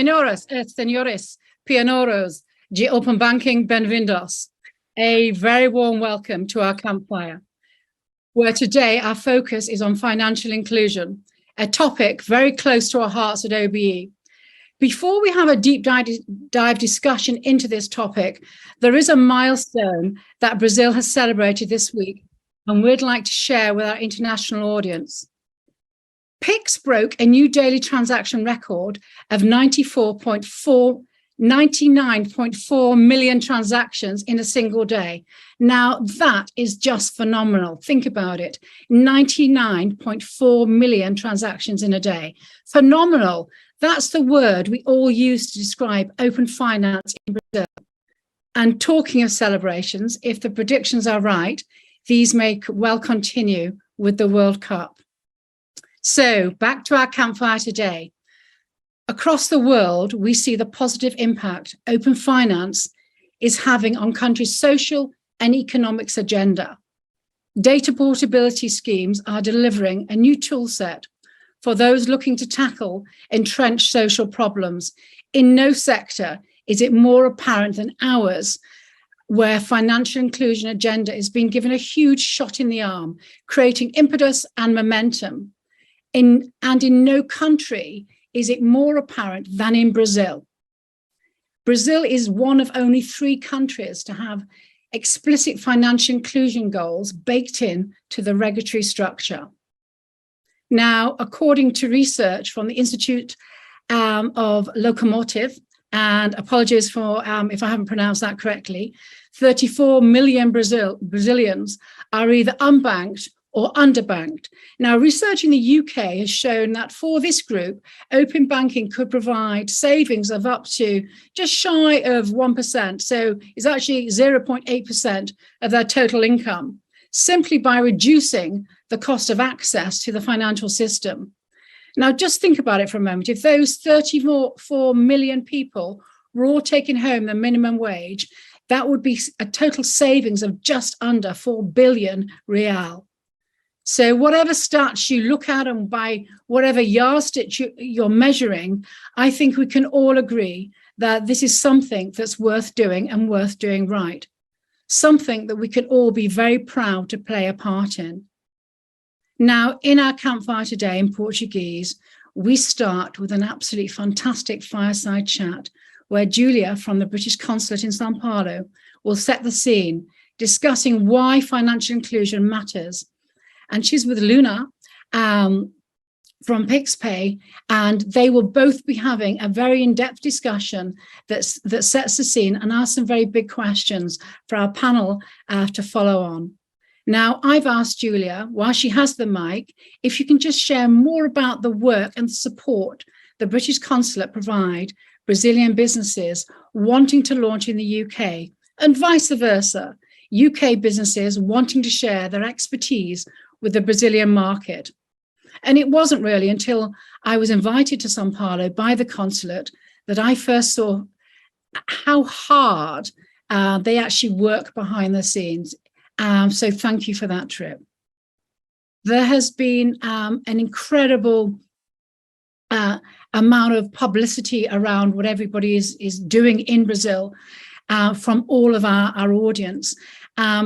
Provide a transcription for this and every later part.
Señoras e señores pioneros de open banking, bem-vindos. A very warm welcome to our campfire, where today our focus is on financial inclusion, a topic very close to our hearts at OBE. Before we have a deep dive discussion into this topic, there is a milestone that Brazil has celebrated this week, and we'd like to share with our international audience. PIX broke a new daily transaction record of 99.4 million transactions in a single day. Now, that is just phenomenal. Think about it. 99.4 million transactions in a day. Phenomenal. That's the word we all use to describe open finance in Brazil. And talking of celebrations, if the predictions are right, these may well continue with the World Cup. So back to our campfire today. Across the world, we see the positive impact open finance is having on countries' social and economics agenda. Data portability schemes are delivering a new tool set for those looking to tackle entrenched social problems. In no sector is it more apparent than ours, where financial inclusion agenda is being given a huge shot in the arm, creating impetus and momentum. In no country is it more apparent than in Brazil. Brazil is one of only 3 countries to have explicit financial inclusion goals baked in to the regulatory structure. Now, according to research from the Institute of Locomotive, and apologies for if I haven't pronounced that correctly, 34 million Brazilians are either unbanked or underbanked. Now, research in the UK has shown that for this group, open banking could provide savings of up to just shy of 1%. So it's actually 0.8% of their total income, simply by reducing the cost of access to the financial system. Now, just think about it for a moment. If those 34 million people were all taking home the minimum wage, that would be a total savings of just under 4 billion real. So whatever stats you look at and by whatever yardstick you're measuring, I think we can all agree that this is something that's worth doing and worth doing right. Something that we can all be very proud to play a part in. Now, in our campfire today in Portuguese, we start with an absolutely fantastic fireside chat where Julia from the British Consulate in São Paulo will set the scene, discussing why financial inclusion matters. And she's with Luna from PixPay, and they will both be having a very in-depth discussion that sets the scene and asks some very big questions for our panel to follow on. Now, I've asked Julia, while she has the mic, if you can just share more about the work and support the British Consulate provide Brazilian businesses wanting to launch in the UK, and vice versa, UK businesses wanting to share their expertise with the Brazilian market. And it wasn't really until I was invited to São Paulo by the consulate that I first saw how hard they actually work behind the scenes. So thank you for that trip. There has been an incredible amount of publicity around what everybody is doing in Brazil from all of our audience.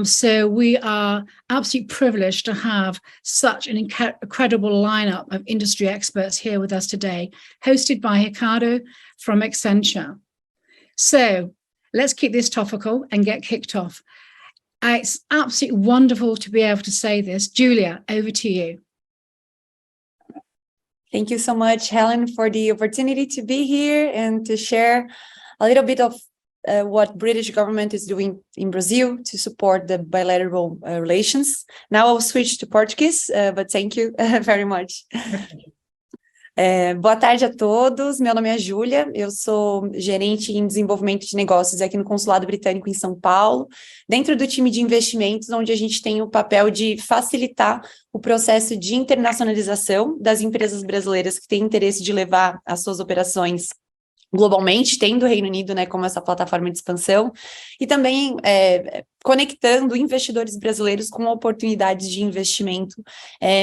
So we are absolutely privileged to have such an incredible lineup of industry experts here with us today, hosted by Ricardo from Accenture. So let's keep this topical and get kicked off. It's absolutely wonderful to be able to say this. Julia, over to you. Thank you so much, Helen, for the opportunity to be here and to share a little bit of what British government is doing in Brazil to support the bilateral relations. Now I'll switch to Portuguese, but thank you very much. Boa tarde a todos, meu nome é Júlia, eu sou gerente em desenvolvimento de negócios aqui no Consulado Britânico em São Paulo, dentro do time de investimentos, onde a gente tem o papel de facilitar o processo de internacionalização das empresas brasileiras que têm interesse de levar as suas operações globalmente, tendo o Reino Unido, né, como essa plataforma de expansão, e também conectando investidores brasileiros com oportunidades de investimento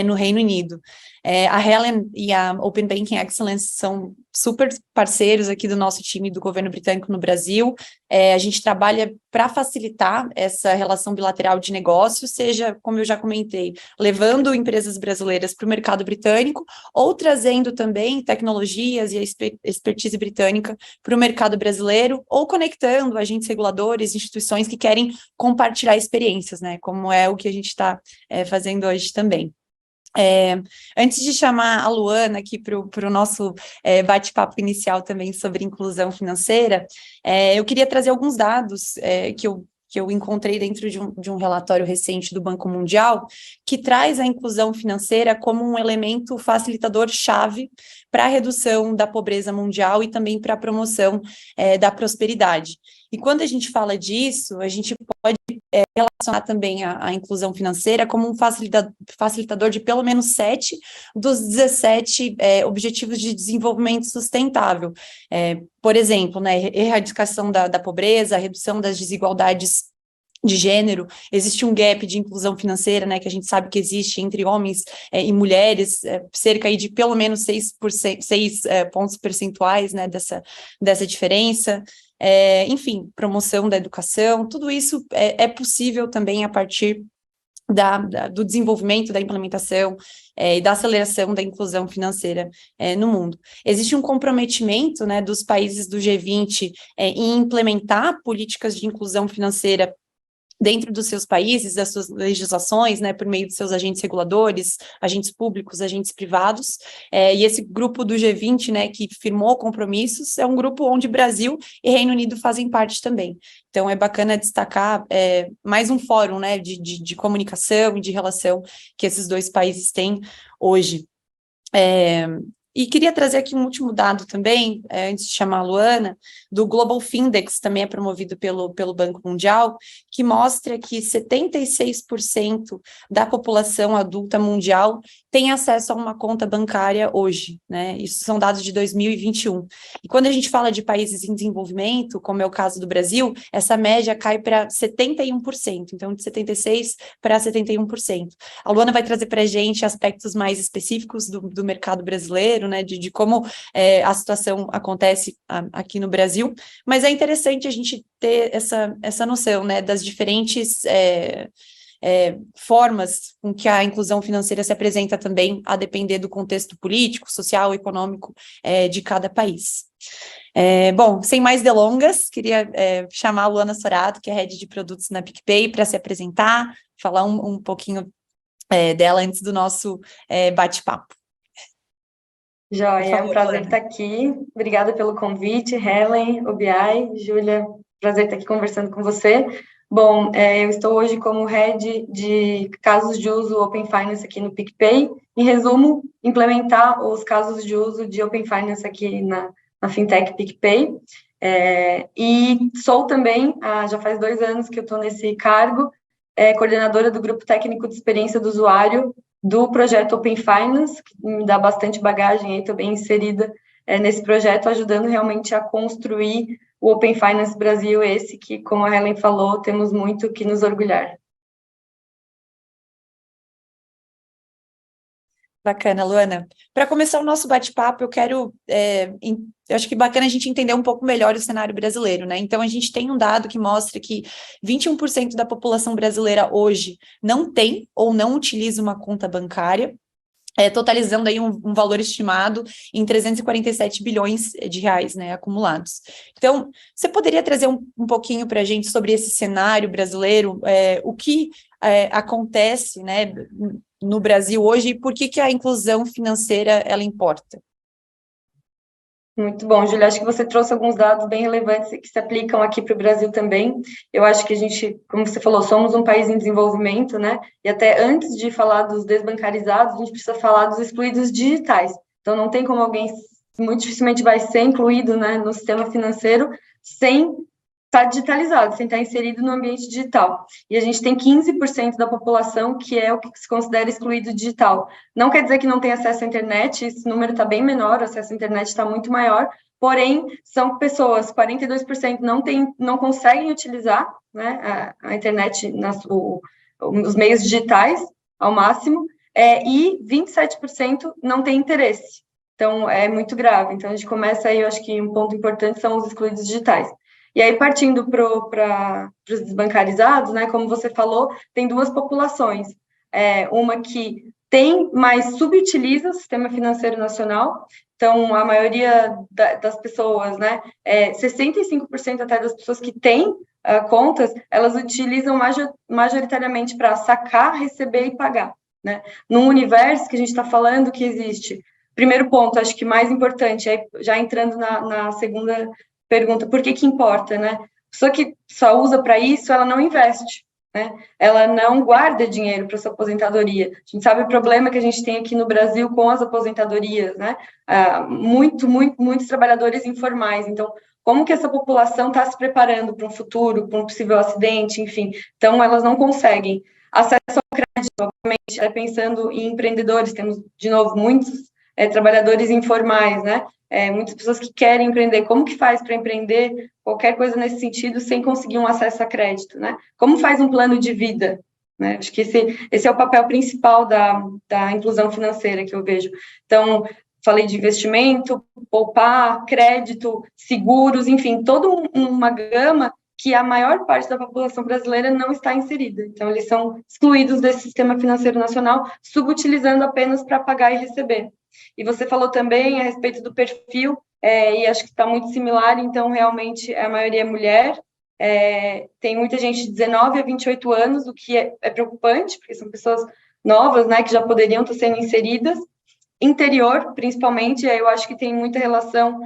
no Reino Unido. A Helen e a Open Banking Excellence são super parceiros aqui do nosso time do governo britânico no Brasil. A gente trabalha para facilitar essa relação bilateral de negócio, seja, como eu já comentei, levando empresas brasileiras para o mercado britânico ou trazendo também tecnologias e a expertise britânica para o mercado brasileiro, ou conectando agentes reguladores, instituições que querem compartilhar experiências, né, como é o que a gente está fazendo hoje também. Antes de chamar a Luana aqui para o nosso bate-papo inicial também sobre inclusão financeira, eu queria trazer alguns dados que eu encontrei dentro de um relatório recente do Banco Mundial, que traz a inclusão financeira como um elemento facilitador-chave para a redução da pobreza mundial e também para a promoção da prosperidade. E quando a gente fala disso, a gente pode relacionar também a inclusão financeira como um facilitador de pelo menos 7 dos 17 Objetivos de Desenvolvimento Sustentável. Por exemplo, né, erradicação da pobreza, redução das desigualdades de gênero, existe um gap de inclusão financeira, né, que a gente sabe que existe entre homens e mulheres, cerca aí de pelo menos 6 pontos percentuais, né, dessa diferença. Enfim, promoção da educação, tudo isso é possível também a partir do desenvolvimento, da implementação e da aceleração da inclusão financeira no mundo. Existe um comprometimento, né, dos países do G20 em implementar políticas de inclusão financeira dentro dos seus países, das suas legislações, né, por meio de seus agentes reguladores, agentes públicos, agentes privados, e esse grupo do G20, né, que firmou compromissos, é um grupo onde Brasil e Reino Unido fazem parte também. Então, é bacana destacar mais um fórum, né, de comunicação e de relação que esses dois países têm hoje. E queria trazer aqui um último dado também, antes de chamar a Luana, do Global Findex, também é promovido pelo Banco Mundial, que mostra que 76% da população adulta mundial tem acesso a uma conta bancária hoje, né? Isso são dados de 2021. E quando a gente fala de países em desenvolvimento, como é o caso do Brasil, essa média cai para 71%, então de 76% para 71%. A Luana vai trazer para a gente aspectos mais específicos do mercado brasileiro, né, de como a situação acontece aqui no Brasil, mas é interessante a gente ter essa noção, né, das diferentes formas com que a inclusão financeira se apresenta também, a depender do contexto político, social, econômico de cada país. Bom, sem mais delongas, queria chamar a Luana Sorato, que é Head de Produtos na PicPay, para se apresentar, falar um pouquinho dela antes do nosso bate-papo. Joia, é um prazer estar aqui. Obrigada pelo convite, Helen, Obiai, Júlia, prazer estar aqui conversando com você. Bom, eu estou hoje como Head de casos de uso Open Finance aqui no PicPay. Em resumo, implementar os casos de uso de Open Finance aqui na Fintech PicPay. E sou também, já faz 2 anos que eu estou nesse cargo, coordenadora do Grupo Técnico de Experiência do Usuário do projeto Open Finance, que me dá bastante bagagem aí, também inserida nesse projeto, ajudando realmente a construir o Open Finance Brasil, esse que, como a Helen falou, temos muito que nos orgulhar. Bacana, Luana. Para começar o nosso bate-papo, eu acho que bacana a gente entender um pouco melhor o cenário brasileiro, né? Então, a gente tem um dado que mostra que 21% da população brasileira hoje não tem ou não utiliza uma conta bancária, totalizando aí um valor estimado em 347 bilhões de reais, né, acumulados. Então, você poderia trazer um pouquinho para a gente sobre esse cenário brasileiro, o que acontece, né, no Brasil hoje e por que a inclusão financeira, ela importa? Muito bom, Júlia, acho que você trouxe alguns dados bem relevantes que se aplicam aqui para o Brasil também. Eu acho que a gente, como você falou, somos um país em desenvolvimento, né? E até antes de falar dos desbancarizados, a gente precisa falar dos excluídos digitais. Então, não tem como alguém, muito dificilmente vai ser incluído, né, no sistema financeiro sem estar digitalizado, sem estar inserido no ambiente digital. E a gente tem 15% da população que é o que se considera excluído digital. Não quer dizer que não tem acesso à internet, esse número está bem menor, o acesso à internet está muito maior, porém, são pessoas, 42% não conseguem utilizar, né, a internet, os meios digitais ao máximo, e 27% não tem interesse. Então, é muito grave. Então, a gente começa aí, eu acho que um ponto importante são os excluídos digitais. E aí, partindo para os desbancarizados, né, como você falou, tem duas populações. Uma que tem, mas subutiliza o sistema financeiro nacional. Então, a maioria das pessoas, né, 65% até das pessoas que têm contas, elas utilizam majoritariamente para sacar, receber e pagar, né? Num universo que a gente está falando que existe. Primeiro ponto, acho que mais importante, já entrando na segunda pergunta, por que importa, né? A pessoa que só usa para isso, ela não investe, né? Ela não guarda dinheiro para sua aposentadoria. A gente sabe o problema que a gente tem aqui no Brasil com as aposentadorias, né? Muitos trabalhadores informais. Então, como que essa população está se preparando para um futuro, para um possível acidente, enfim. Então, elas não conseguem. Acesso ao crédito, obviamente, pensando em empreendedores, temos, de novo, muitos trabalhadores informais, né? Muitas pessoas que querem empreender. Como que faz para empreender qualquer coisa nesse sentido sem conseguir um acesso a crédito, né? Como faz um plano de vida, né? Acho que esse é o papel principal da inclusão financeira que eu vejo. Então, falei de investimento, poupar, crédito, seguros, enfim, toda uma gama que a maior parte da população brasileira não está inserida. Então, eles são excluídos desse sistema financeiro nacional, subutilizando apenas para pagar e receber. E você falou também a respeito do perfil, e acho que está muito similar, então, realmente, a maioria é mulher, tem muita gente de 19 a 28 anos, o que é preocupante, porque são pessoas novas, né, que já poderiam estar sendo inseridas, interior, principalmente, eu acho que tem muita relação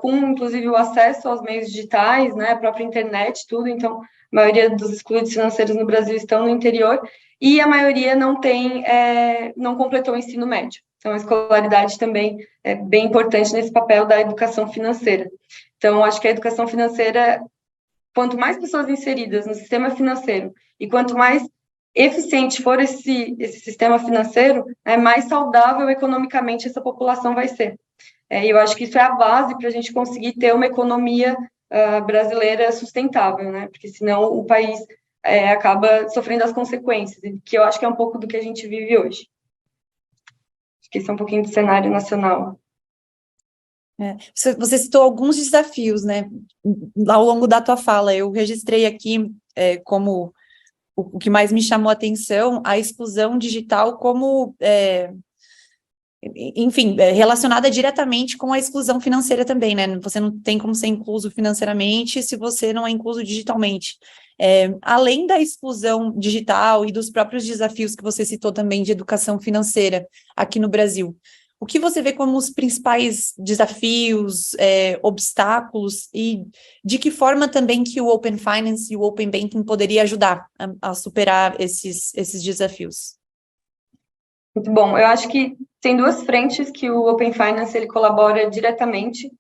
com, inclusive, o acesso aos meios digitais, né, a própria internet, tudo, então, a maioria dos excluídos financeiros no Brasil estão no interior, e a maioria não completou o ensino médio. Então, a escolaridade também é bem importante nesse papel da educação financeira. Então, acho que a educação financeira, quanto mais pessoas inseridas no sistema financeiro e quanto mais eficiente for esse sistema financeiro, mais saudável economicamente essa população vai ser. E eu acho que isso é a base para a gente conseguir ter uma economia brasileira sustentável, né? Porque senão o país acaba sofrendo as consequências, que eu acho que é um pouco do que a gente vive hoje. Acho que esse é um pouquinho do cenário nacional. Você citou alguns desafios, né? Ao longo da tua fala, eu registrei aqui como o que mais me chamou a atenção, a exclusão digital como, enfim, relacionada diretamente com a exclusão financeira também, né? Você não tem como ser incluso financeiramente se você não é incluso digitalmente. Além da exclusão digital e dos próprios desafios que você citou também de educação financeira aqui no Brasil, o que você vê como os principais desafios, obstáculos e de que forma também que o Open Finance e o Open Banking poderia ajudar a superar esses desafios? Muito bom. Eu acho que tem duas frentes que o Open Finance ele colabora diretamente.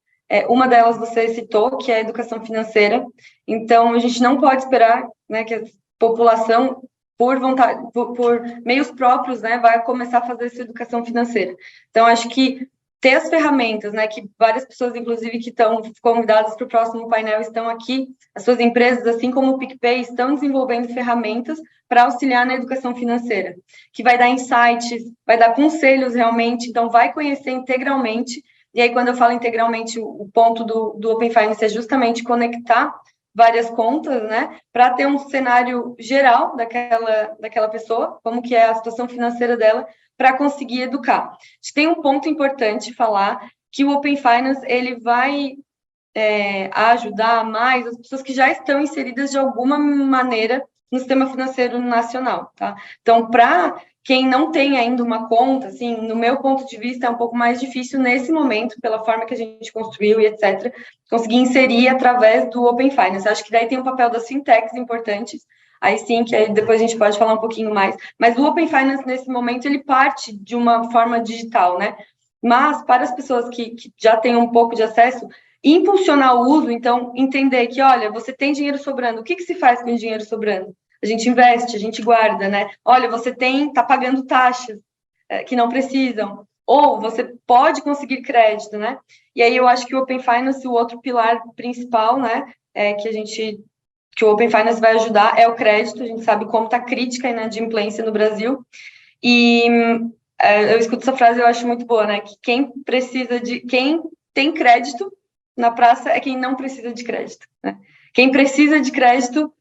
Uma delas você citou, que é a educação financeira. Então, a gente não pode esperar, né, que a população por vontade, por meios próprios, né, vai começar a fazer essa educação financeira. Então, acho que ter as ferramentas, né, que várias pessoas, inclusive, que estão convidadas para o próximo painel estão aqui, as suas empresas, assim como o PicPay, estão desenvolvendo ferramentas para auxiliar na educação financeira, que vai dar insights, vai dar conselhos realmente, então vai conhecer integralmente, e aí quando eu falo integralmente, o ponto do Open Finance é justamente conectar várias contas, né, para ter um cenário geral daquela pessoa, como que é a situação financeira dela, para conseguir educar. Tem um ponto importante falar, que o Open Finance, ele vai ajudar mais as pessoas que já estão inseridas de alguma maneira no sistema financeiro nacional, tá? Então, para quem não tem ainda uma conta, assim, no meu ponto de vista, é um pouco mais difícil nesse momento, pela forma que a gente construiu e etc., conseguir inserir através do Open Finance. Acho que daí tem um papel das fintechs importantes, aí sim, que aí depois a gente pode falar um pouquinho mais. Mas o Open Finance, nesse momento, ele parte de uma forma digital, né? Mas, para as pessoas que já têm um pouco de acesso, impulsionar o uso, então, entender que, olha, você tem dinheiro sobrando, o que se faz com o dinheiro sobrando? A gente investe, a gente guarda, né? Olha, você está pagando taxas que não precisam, ou você pode conseguir crédito, né? E aí eu acho que o Open Finance, o outro pilar principal, né, que o Open Finance vai ajudar é o crédito. A gente sabe como está crítica a inadimplência no Brasil. E eu escuto essa frase, eu acho muito boa, né? Que quem tem crédito na praça é quem não precisa de crédito, né? Quem precisa de crédito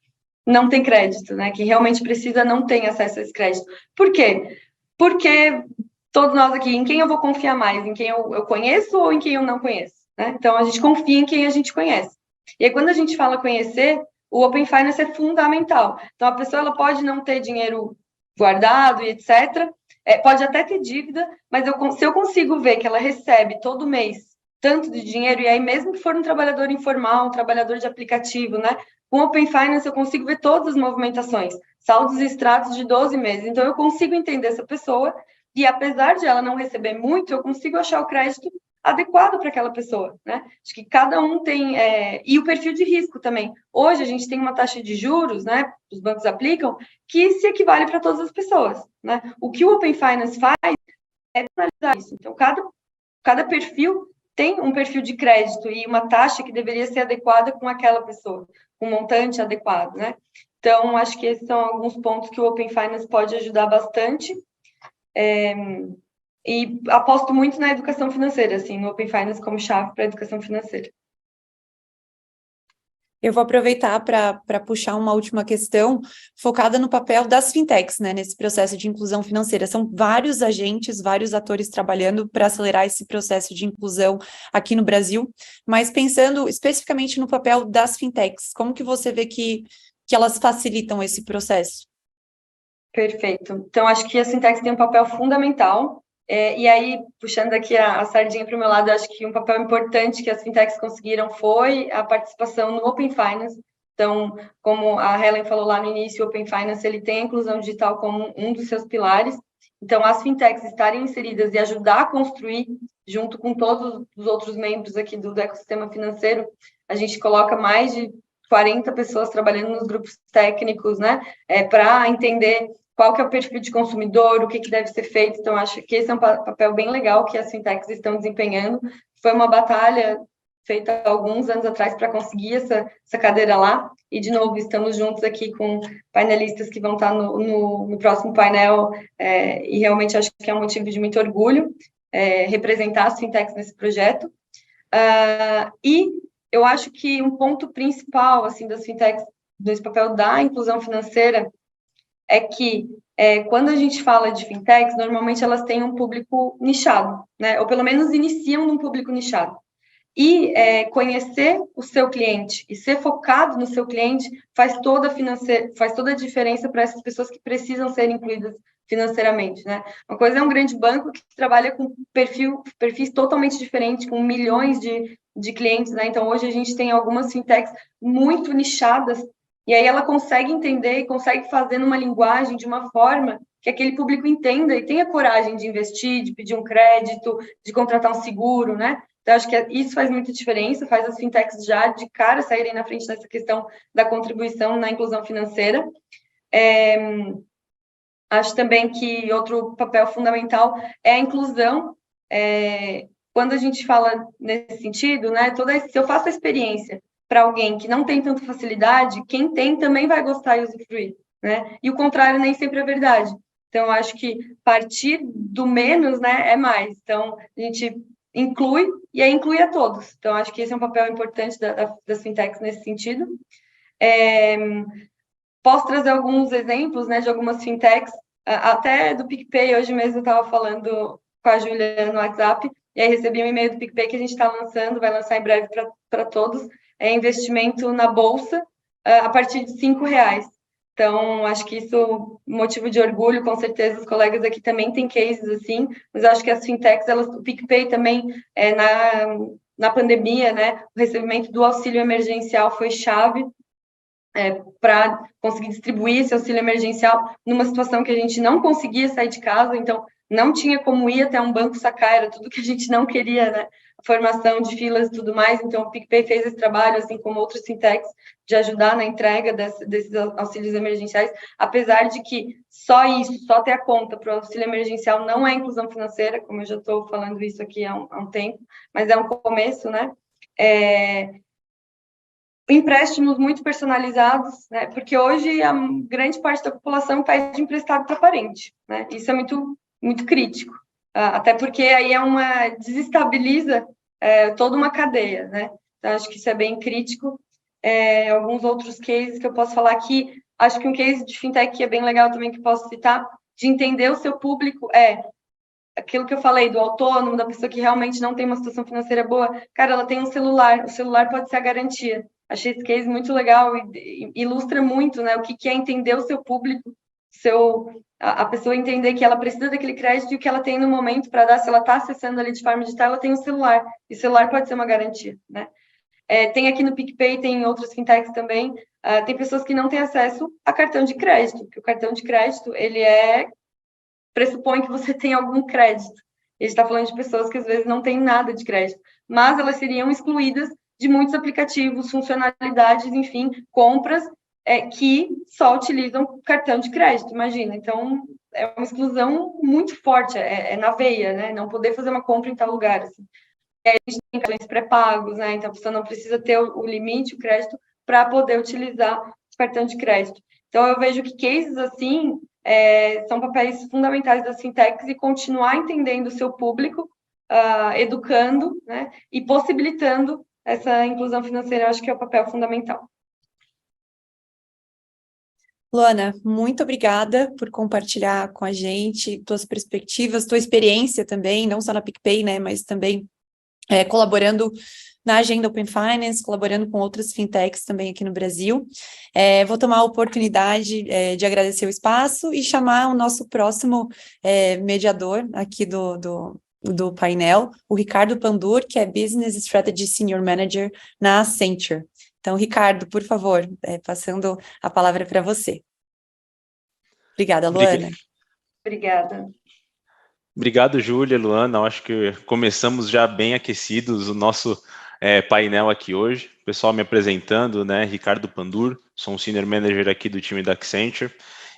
não tem crédito, né? Quem realmente precisa não tem acesso a esse crédito. Por quê? Porque todos nós aqui, em quem eu vou confiar mais? Em quem eu conheço ou em quem eu não conheço, né? Então, a gente confia em quem a gente conhece. E aí, quando a gente fala conhecer, o Open Finance é fundamental. Então, a pessoa ela pode não ter dinheiro guardado e etc., pode até ter dívida, mas se eu consigo ver que ela recebe todo mês tanto de dinheiro, e aí mesmo que for um trabalhador informal, um trabalhador de aplicativo, né? Com Open Finance eu consigo ver todas as movimentações, saldos e extratos de 12 meses. Então eu consigo entender essa pessoa e apesar de ela não receber muito, eu consigo achar o crédito adequado para aquela pessoa, né? Acho que cada um tem... E o perfil de risco também. Hoje a gente tem uma taxa de juros, né? Os bancos aplicam, que se equivale para todas as pessoas, né? O que o Open Finance faz é analisar isso. Então, cada perfil tem um perfil de crédito e uma taxa que deveria ser adequada com aquela pessoa, com um montante adequado, né? Então, acho que esses são alguns pontos que o Open Finance pode ajudar bastante. E aposto muito na educação financeira, assim, no Open Finance como chave para a educação financeira. Eu vou aproveitar para puxar uma última questão focada no papel das fintechs, né, nesse processo de inclusão financeira. São vários agentes, vários atores trabalhando para acelerar esse processo de inclusão aqui no Brasil, mas pensando especificamente no papel das fintechs, como que você vê que elas facilitam esse processo? Perfeito. Então, acho que as fintechs têm um papel fundamental. E aí, puxando aqui a sardinha para o meu lado, eu acho que um papel importante que as fintechs conseguiram foi a participação no Open Finance. Então, como a Helen falou lá no início, o Open Finance ele tem a inclusão digital como um dos seus pilares. Então, as fintechs estarem inseridas e ajudar a construir, junto com todos os outros membros aqui do ecossistema financeiro, a gente coloca mais de 40 pessoas trabalhando nos grupos técnicos, né, para entender qual que é o perfil de consumidor, o que deve ser feito. Então, acho que esse é um papel bem legal que as fintechs estão desempenhando. Foi uma batalha feita há alguns anos atrás para conseguir essa cadeira lá. E, de novo, estamos juntos aqui com painelistas que vão estar no próximo painel. E realmente acho que é um motivo de muito orgulho representar as fintechs nesse projeto. E eu acho que um ponto principal assim, das fintechs, desse papel da inclusão financeira, é que quando a gente fala de fintechs, normalmente elas têm um público nichado, né? Ou pelo menos iniciam num público nichado. E conhecer o seu cliente e ser focado no seu cliente faz toda a diferença para essas pessoas que precisam ser incluídas financeiramente, né? Uma coisa é um grande banco que trabalha com perfis totalmente diferentes, com milhões de clientes, né? Então, hoje a gente tem algumas fintechs muito nichadas e aí ela consegue entender e consegue fazer numa linguagem, de uma forma que aquele público entenda e tenha coragem de investir, de pedir um crédito, de contratar um seguro, né? Então, acho que isso faz muita diferença, faz as fintechs já de cara saírem na frente nessa questão da contribuição na inclusão financeira. Acho também que outro papel fundamental é a inclusão. Quando a gente fala nesse sentido, né, se eu faço a experiência para alguém que não tem tanta facilidade, quem tem também vai gostar e usufruir, né? E o contrário nem sempre é verdade. Então, acho que partir do menos, né, é mais. Então, a gente inclui e aí inclui a todos. Então, acho que esse é um papel importante das fintechs nesse sentido. Posso trazer alguns exemplos, né, de algumas fintechs, até do PicPay. Hoje mesmo eu estava falando com a Júlia no WhatsApp, e aí recebi um e-mail do PicPay que a gente está lançando, vai lançar em breve para todos, investimento na Bolsa a partir de R$5. Então, acho que isso é motivo de orgulho, com certeza os colegas aqui também têm cases assim, mas eu acho que as fintechs, o PicPay também, na pandemia, né, o recebimento do auxílio emergencial foi chave para conseguir distribuir esse auxílio emergencial numa situação que a gente não conseguia sair de casa, então não tinha como ir até um banco sacar, era tudo que a gente não queria, né, formação de filas e tudo mais, então o PicPay fez esse trabalho, assim como outros fintechs, de ajudar na entrega desses auxílios emergenciais, apesar de que só isso, só ter a conta para o auxílio emergencial não é inclusão financeira, como eu já estou falando isso aqui há um tempo, mas é um começo, né? Empréstimos muito personalizados, né? Porque hoje a grande parte da população pede emprestado para parente, né? Isso é muito, muito crítico, até porque aí desestabiliza toda uma cadeia, né? Então, acho que isso é bem crítico. Alguns outros cases que eu posso falar aqui, acho que um case de fintech que é bem legal também que posso citar, de entender o seu público, aquilo que eu falei, do autônomo, da pessoa que realmente não tem uma situação financeira boa, cara, ela tem um celular, o celular pode ser a garantia. Achei esse case muito legal e ilustra muito, né, o que é entender o seu público, a pessoa entender que ela precisa daquele crédito e o que ela tem no momento para dar, se ela está acessando ali de forma digital, ela tem um celular, e o celular pode ser uma garantia, né? Tem aqui no PicPay, tem em outros fintechs também, tem pessoas que não têm acesso a cartão de crédito, porque o cartão de crédito, ele pressupõe que você tem algum crédito. A gente está falando de pessoas que às vezes não têm nada de crédito, mas elas seriam excluídas de muitos aplicativos, funcionalidades, enfim, compras que só utilizam cartão de crédito, imagina. Então, é uma exclusão muito forte, é na veia, né? Não poder fazer uma compra em tal lugar, assim. A gente tem cartões pré-pagos, né? Então, a pessoa não precisa ter o limite, o crédito, para poder utilizar o cartão de crédito. Então, eu vejo que cases assim são papéis fundamentais das fintechs e continuar entendendo o seu público, educando, né? E possibilitando essa inclusão financeira, eu acho que é o papel fundamental. Luana, muito obrigada por compartilhar com a gente tuas perspectivas, tua experiência também, não só na PicPay, né, mas também colaborando na agenda Open Finance, colaborando com outras fintechs também aqui no Brasil. Vou tomar a oportunidade de agradecer o espaço e chamar o nosso próximo mediador aqui do painel, o Ricardo Pandur, que é Business Strategy Senior Manager na Accenture. Então, Ricardo, por favor, passando a palavra para você. Obrigada, Luana. Obrigada. Obrigado, Júlia, Luana. Acho que começamos já bem aquecidos o nosso painel aqui hoje. Pessoal, me apresentando, né? Ricardo Pandur, sou um Senior Manager aqui do time da Accenture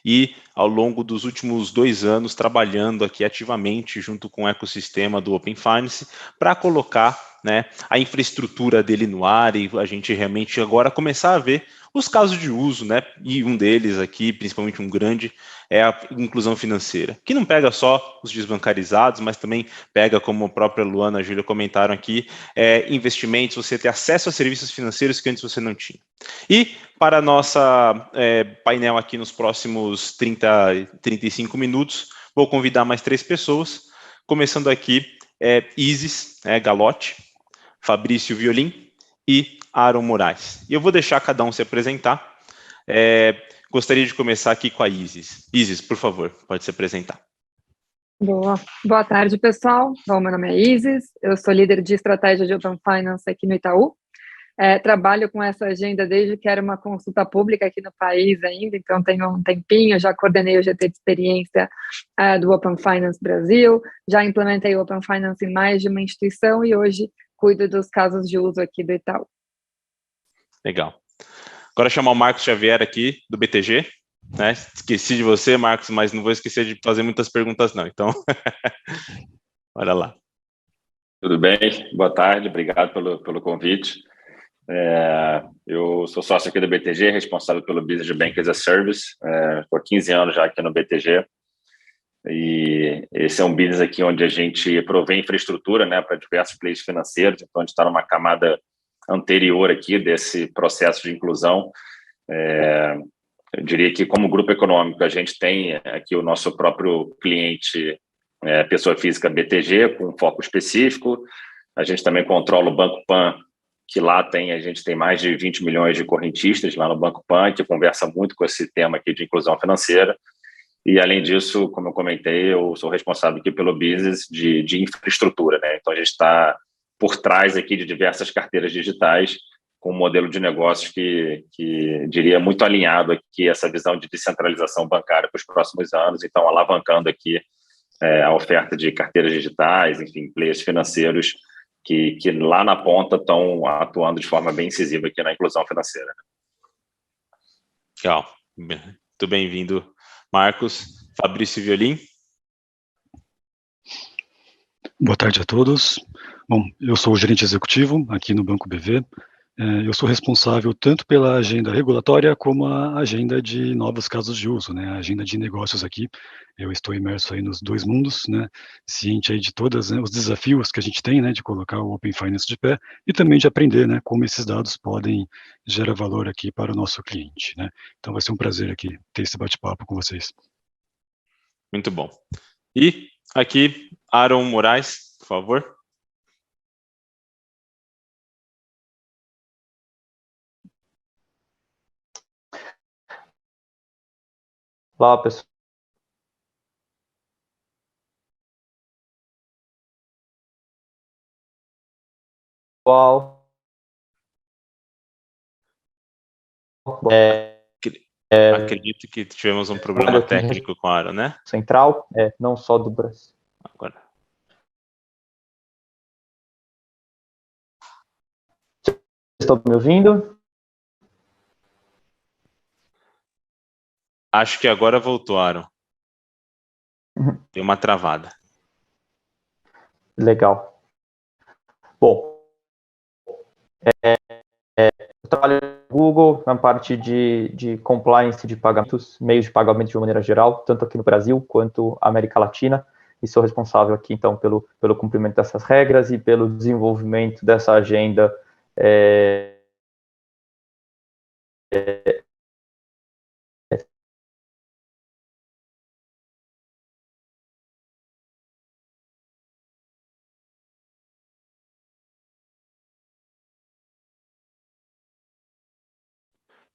e ao longo dos últimos 2 anos trabalhando aqui ativamente junto com o ecossistema do Open Finance para colocar, né, a infraestrutura dele no ar e a gente realmente agora começar a ver os casos de uso, né? E um deles aqui, principalmente um grande, é a inclusão financeira, que não pega só os desbancarizados, mas também pega, como a própria Luana e a Júlia comentaram aqui, investimentos, você ter acesso a serviços financeiros que antes você não tinha. E para a nossa painel aqui nos próximos 35 minutos, vou convidar mais 3 pessoas, começando aqui, Isis Galotti, Fabrício Violim e Aaron Moraes. E eu vou deixar cada um se apresentar. Gostaria de começar aqui com a Isis. Isis, por favor, pode se apresentar. Boa tarde, pessoal. Bom, meu nome é Isis, eu sou líder de estratégia de Open Finance aqui no Itaú. Trabalho com essa agenda desde que era uma consulta pública aqui no país ainda, então tenho um tempinho, já coordenei o GT de experiência do Open Finance Brasil, já implementei o Open Finance em mais de uma instituição e hoje cuido dos casos de uso aqui do Itaú. Legal. Agora chamar o Marcos Xavier aqui, do BTG. Né? Esqueci de você, Marcos, mas não vou esquecer de fazer muitas perguntas, não. Então, olha lá. Tudo bem? Boa tarde, obrigado pelo convite. Eu sou sócio aqui do BTG, responsável pelo Business Bank as a Service. Estou há 15 anos já aqui no BTG. E esse é um business aqui onde a gente provê infraestrutura, né, para diversos players financeiros. Então, a gente está numa camada anterior aqui desse processo de inclusão. Eu diria que, como grupo econômico, a gente tem aqui o nosso próprio cliente, pessoa física BTG, com um foco específico. A gente também controla o Banco Pan, que lá a gente tem mais de 20 milhões de correntistas lá no Banco Pan, que conversa muito com esse tema aqui de inclusão financeira. E, além disso, como eu comentei, eu sou responsável aqui pelo business de infraestrutura, né? Então, a gente está por trás aqui de diversas carteiras digitais, com um modelo de negócios que diria muito alinhado aqui essa visão de descentralização bancária para os próximos anos, então alavancando aqui a oferta de carteiras digitais, enfim, players financeiros que lá na ponta estão atuando de forma bem incisiva aqui na inclusão financeira. Legal. Muito bem-vindo, Marcos. Fabrício Violim. Boa tarde a todos. Bom, eu sou o gerente executivo aqui no Banco BV. Eu sou responsável tanto pela agenda regulatória como a agenda de novos casos de uso, né? A agenda de negócios aqui. Eu estou imerso aí nos dois mundos, né? Ciente aí de todos, né, os desafios que a gente tem, né, de colocar o Open Finance de pé e também de aprender, né, como esses dados podem gerar valor aqui para o nosso cliente, né? Então vai ser um prazer aqui ter esse bate-papo com vocês. Muito bom. E aqui, Aaron Moraes, por favor. Olá, pessoal. Acredito que tivemos um problema técnico com a Aaron, né? Central, não só do Brasil. Agora. Estão me ouvindo? Acho que agora voltou, Aaron. Deu uma travada. Legal. Bom, eu trabalho no Google na parte de compliance de pagamentos, meios de pagamento de uma maneira geral, tanto aqui no Brasil quanto América Latina, e sou responsável aqui, então, pelo cumprimento dessas regras e pelo desenvolvimento dessa agenda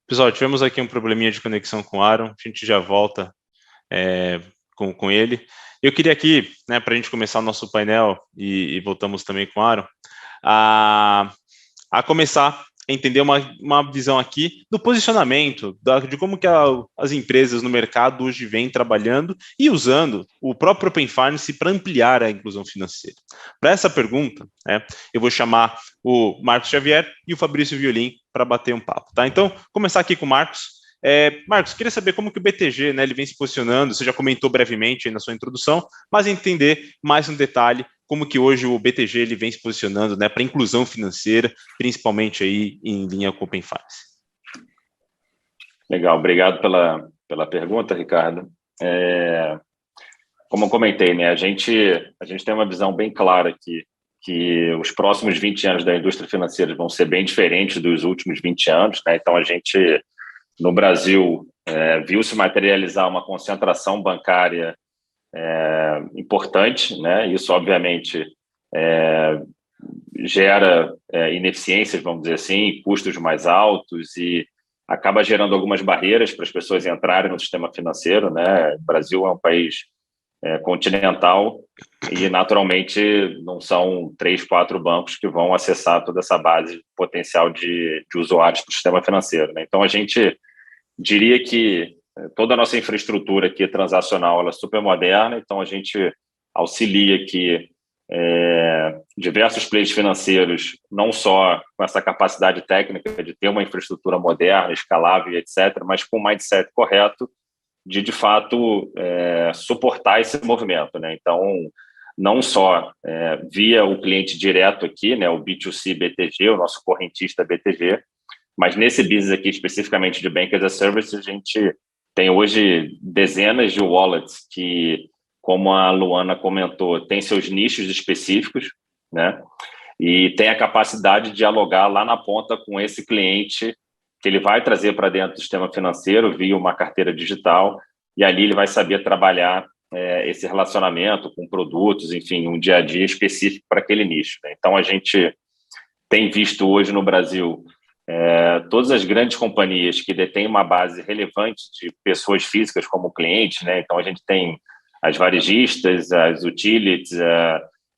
Pessoal, tivemos aqui um probleminha de conexão com o Aaron, a gente já volta com ele. Eu queria aqui, né, para a gente começar o nosso painel, e voltamos também com o Aaron, a começar a entender uma visão aqui do posicionamento, de como que as empresas no mercado hoje vêm trabalhando e usando o próprio Open Finance para ampliar a inclusão financeira. Para essa pergunta, eu vou chamar o Marcos Xavier e o Fabrício Violim para bater um papo, tá? Então, começar aqui com o Marcos. Marcos, queria saber como que o BTG, né, ele vem se posicionando, você já comentou brevemente aí na sua introdução, mas entender mais no detalhe como que hoje o BTG ele vem se posicionando, né, para inclusão financeira, principalmente aí em linha com o Open Finance. Legal, obrigado pela pergunta, Ricardo. Como eu comentei, né, a gente tem uma visão bem clara aqui, que os próximos 20 anos da indústria financeira vão ser bem diferentes dos últimos 20 anos, né? Então, a gente, no Brasil, viu se materializar uma concentração bancária importante, né? Isso, obviamente, gera ineficiências, vamos dizer assim, custos mais altos e acaba gerando algumas barreiras para as pessoas entrarem no sistema financeiro, né? O Brasil é um país continental e, naturalmente, não são 3, 4 bancos que vão acessar toda essa base potencial de usuários do sistema financeiro, né? Então, a gente diria que toda a nossa infraestrutura aqui transacional ela é super moderna, então a gente auxilia aqui diversos players financeiros, não só com essa capacidade técnica de ter uma infraestrutura moderna, escalável, etc., mas com o mindset correto de fato, suportar esse movimento, né? Então, não só via o cliente direto aqui, né, o B2C BTG, o nosso correntista BTG, mas nesse business aqui, especificamente de Bank as a Service, a gente tem hoje dezenas de wallets que, como a Luana comentou, tem seus nichos específicos, né? E tem a capacidade de dialogar lá na ponta com esse cliente que ele vai trazer para dentro do sistema financeiro via uma carteira digital, e ali ele vai saber trabalhar esse relacionamento com produtos, enfim, um dia a dia específico para aquele nicho, né? Então, a gente tem visto hoje no Brasil todas as grandes companhias que detêm uma base relevante de pessoas físicas como clientes, né? Então, a gente tem as varejistas, as utilities,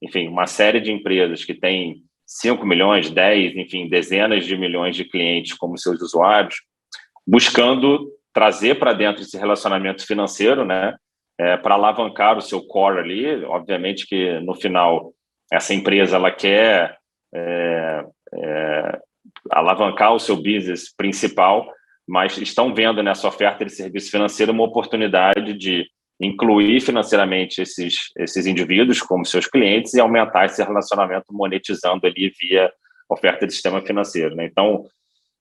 enfim, uma série de empresas que têm 5 milhões, 10, enfim, dezenas de milhões de clientes como seus usuários, buscando trazer para dentro esse relacionamento financeiro, né, para alavancar o seu core ali. Obviamente que, no final, essa empresa ela quer alavancar o seu business principal, mas estão vendo nessa oferta de serviço financeiro uma oportunidade de incluir financeiramente esses indivíduos como seus clientes e aumentar esse relacionamento monetizando ali via oferta de sistema financeiro, né? Então,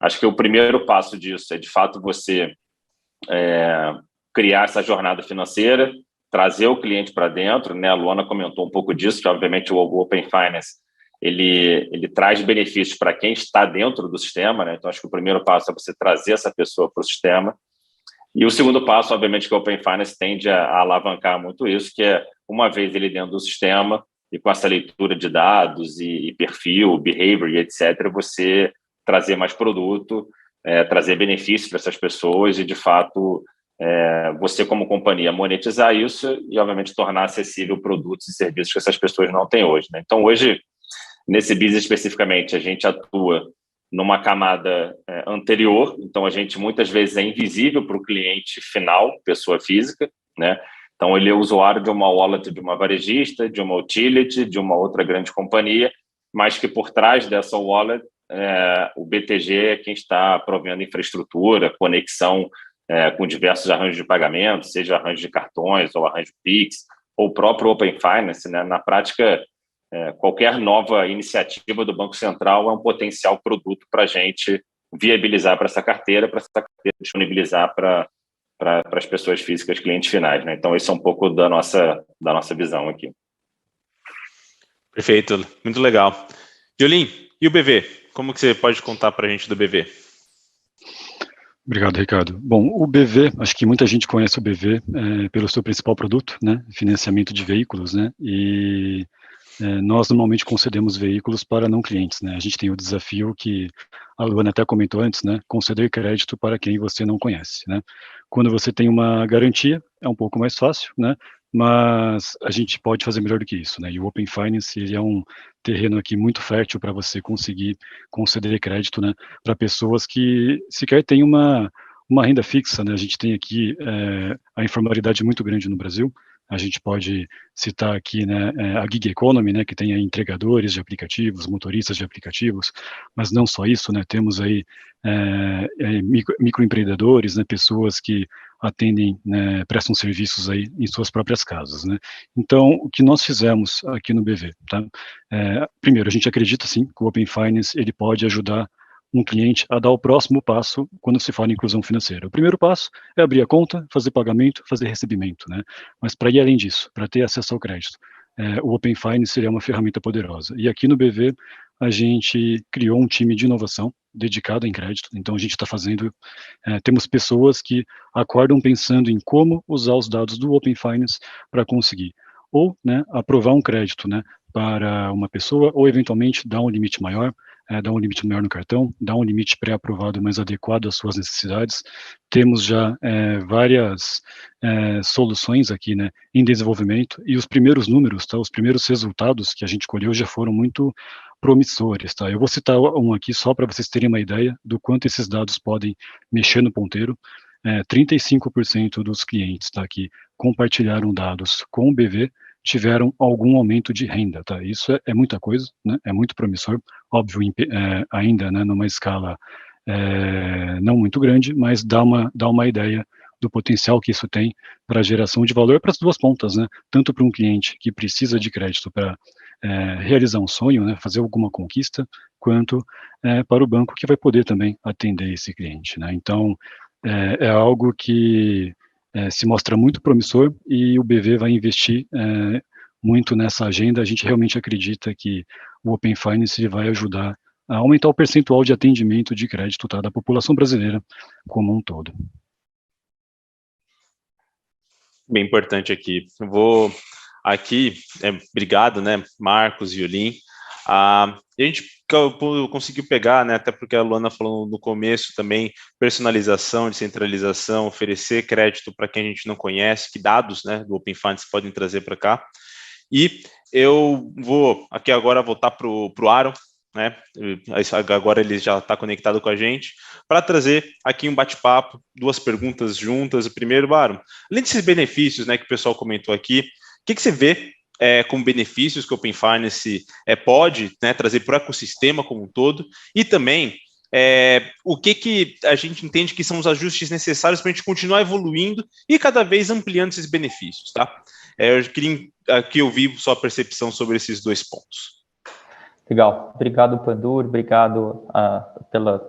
acho que o primeiro passo disso é, de fato, você criar essa jornada financeira, trazer o cliente para dentro, né? A Luana comentou um pouco disso, que obviamente o Open Finance ele traz benefícios para quem está dentro do sistema, né? Então, acho que o primeiro passo é você trazer essa pessoa para o sistema. E o segundo passo, obviamente, que o Open Finance tende a alavancar muito isso, que é, uma vez ele dentro do sistema e com essa leitura de dados e perfil, behavior e etc., você trazer mais produto, trazer benefícios para essas pessoas e, de fato, você como companhia monetizar isso e, obviamente, tornar acessível produtos e serviços que essas pessoas não têm hoje, né? Então, hoje, nesse business especificamente, a gente atua numa camada anterior, então a gente muitas vezes é invisível para o cliente final, pessoa física, né? Então ele é usuário de uma wallet de uma varejista, de uma utility, de uma outra grande companhia, mas que por trás dessa wallet o BTG é quem está provendo infraestrutura, conexão com diversos arranjos de pagamento, seja arranjo de cartões ou arranjo Pix, ou o próprio Open Finance, né? Na prática, qualquer nova iniciativa do Banco Central é um potencial produto para a gente viabilizar para essa carteira disponibilizar para as pessoas físicas, clientes finais, né? Então, esse é um pouco da nossa visão aqui. Perfeito, muito legal. Yulin, e o BV? Como que você pode contar para a gente do BV? Obrigado, Ricardo. Bom, o BV, acho que muita gente conhece o BV pelo seu principal produto, né? Financiamento de veículos, né? E nós normalmente concedemos veículos para não clientes, né? A gente tem o desafio que a Luana até comentou antes, né? Conceder crédito para quem você não conhece, né? Quando você tem uma garantia, é um pouco mais fácil, né? Mas a gente pode fazer melhor do que isso, né? E o Open Finance, ele é um terreno aqui muito fértil para você conseguir conceder crédito, né? Para pessoas que sequer têm uma renda fixa, né? A gente tem aqui a informalidade muito grande no Brasil. A gente pode citar aqui, né, a gig economy, né, que tem aí entregadores de aplicativos, motoristas de aplicativos, mas não só isso, né, temos aí microempreendedores, né, pessoas que atendem, né, prestam serviços aí em suas próprias casas, né. Então, o que nós fizemos aqui no BV, tá? Primeiro, a gente acredita sim que o Open Finance ele pode ajudar um cliente a dar o próximo passo quando se fala em inclusão financeira. O primeiro passo é abrir a conta, fazer pagamento, fazer recebimento, né? Mas para ir além disso, para ter acesso ao crédito, o Open Finance seria uma ferramenta poderosa. E aqui no BV, a gente criou um time de inovação dedicado em crédito. Então, a gente está fazendo, temos pessoas que acordam pensando em como usar os dados do Open Finance para conseguir ou, né, aprovar um crédito, né, para uma pessoa, ou eventualmente dar um limite maior, dar um limite maior no cartão, dar um limite pré-aprovado mais adequado às suas necessidades. Temos já várias soluções aqui, né, em desenvolvimento, e os primeiros números, tá, os primeiros resultados que a gente colheu já foram muito promissores, tá? Eu vou citar um aqui só para vocês terem uma ideia do quanto esses dados podem mexer no ponteiro. 35% dos clientes, tá, que compartilharam dados com o BV tiveram algum aumento de renda, tá? Isso é muita coisa, né? É muito promissor, óbvio, ainda, né, numa escala não muito grande, mas dá uma ideia do potencial que isso tem para a geração de valor para as duas pontas, né? Tanto para um cliente que precisa de crédito para realizar um sonho, né, fazer alguma conquista, quanto para o banco que vai poder também atender esse cliente, né? Então, é algo que se mostra muito promissor e o BV vai investir muito nessa agenda. A gente realmente acredita que o Open Finance vai ajudar a aumentar o percentual de atendimento de crédito, tá, da população brasileira como um todo. Bem importante aqui. Eu vou aqui, obrigado, né, Marcos e Yulin. A gente conseguiu pegar, né, até porque a Luana falou no começo também, personalização, descentralização, oferecer crédito para quem a gente não conhece, que dados, né, do Open Finance podem trazer para cá. E eu vou aqui agora voltar para o Aaron, né, agora ele já está conectado com a gente, para trazer aqui um bate-papo, duas perguntas juntas. O primeiro, Aaron, além desses benefícios, né, que o pessoal comentou aqui, o que você vê como benefícios que o Open Finance pode, né, trazer para o ecossistema como um todo, e também o que a gente entende que são os ajustes necessários para a gente continuar evoluindo e cada vez ampliando esses benefícios, tá? Eu queria aqui ouvir sua percepção sobre esses dois pontos. Legal, obrigado, Pandur, obrigado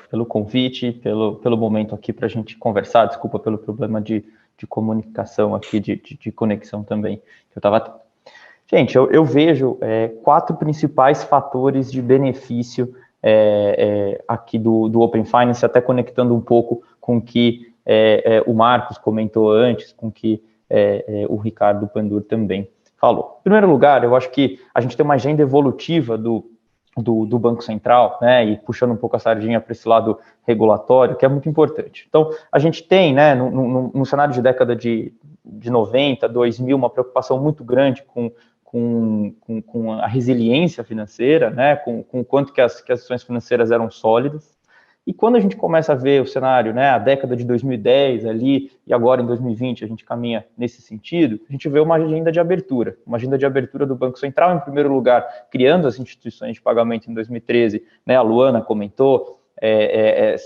pelo convite, pelo momento aqui para a gente conversar. Desculpa pelo problema de comunicação aqui, de conexão também. Gente, eu vejo 4 principais fatores de benefício aqui do Open Finance, até conectando um pouco com o que o Marcos comentou antes, com o que o Ricardo Pandur também falou. Em primeiro lugar, eu acho que a gente tem uma agenda evolutiva do Banco Central, né, e puxando um pouco a sardinha para esse lado regulatório, que é muito importante. Então, a gente tem, né, no cenário de década de 90, 2000, uma preocupação muito grande com a resiliência financeira, né, com o quanto que as instituições financeiras eram sólidas. E quando a gente começa a ver o cenário, né, a década de 2010 ali, e agora em 2020 a gente caminha nesse sentido, a gente vê uma agenda de abertura do Banco Central, em primeiro lugar, criando as instituições de pagamento em 2013, né, a Luana comentou,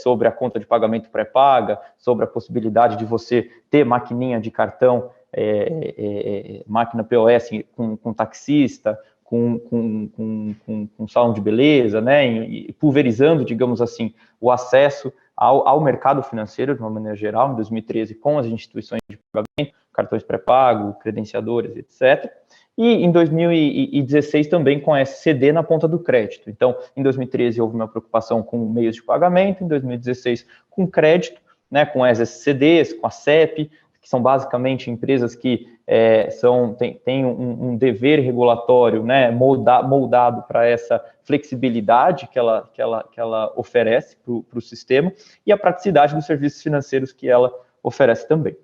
sobre a conta de pagamento pré-paga, sobre a possibilidade de você ter maquininha de cartão, máquina POS com taxista, com salão de beleza, né, e pulverizando, digamos assim, o acesso ao mercado financeiro de uma maneira geral, em 2013, com as instituições de pagamento, cartões pré-pago, credenciadores, etc. E em 2016 também com a SCD na ponta do crédito. Então, em 2013 houve uma preocupação com meios de pagamento, em 2016 com crédito, né, com as SCDs, com a CEP, que são basicamente empresas que têm um dever regulatório, né, moldado para essa flexibilidade que ela oferece para o sistema e a praticidade dos serviços financeiros que ela oferece também.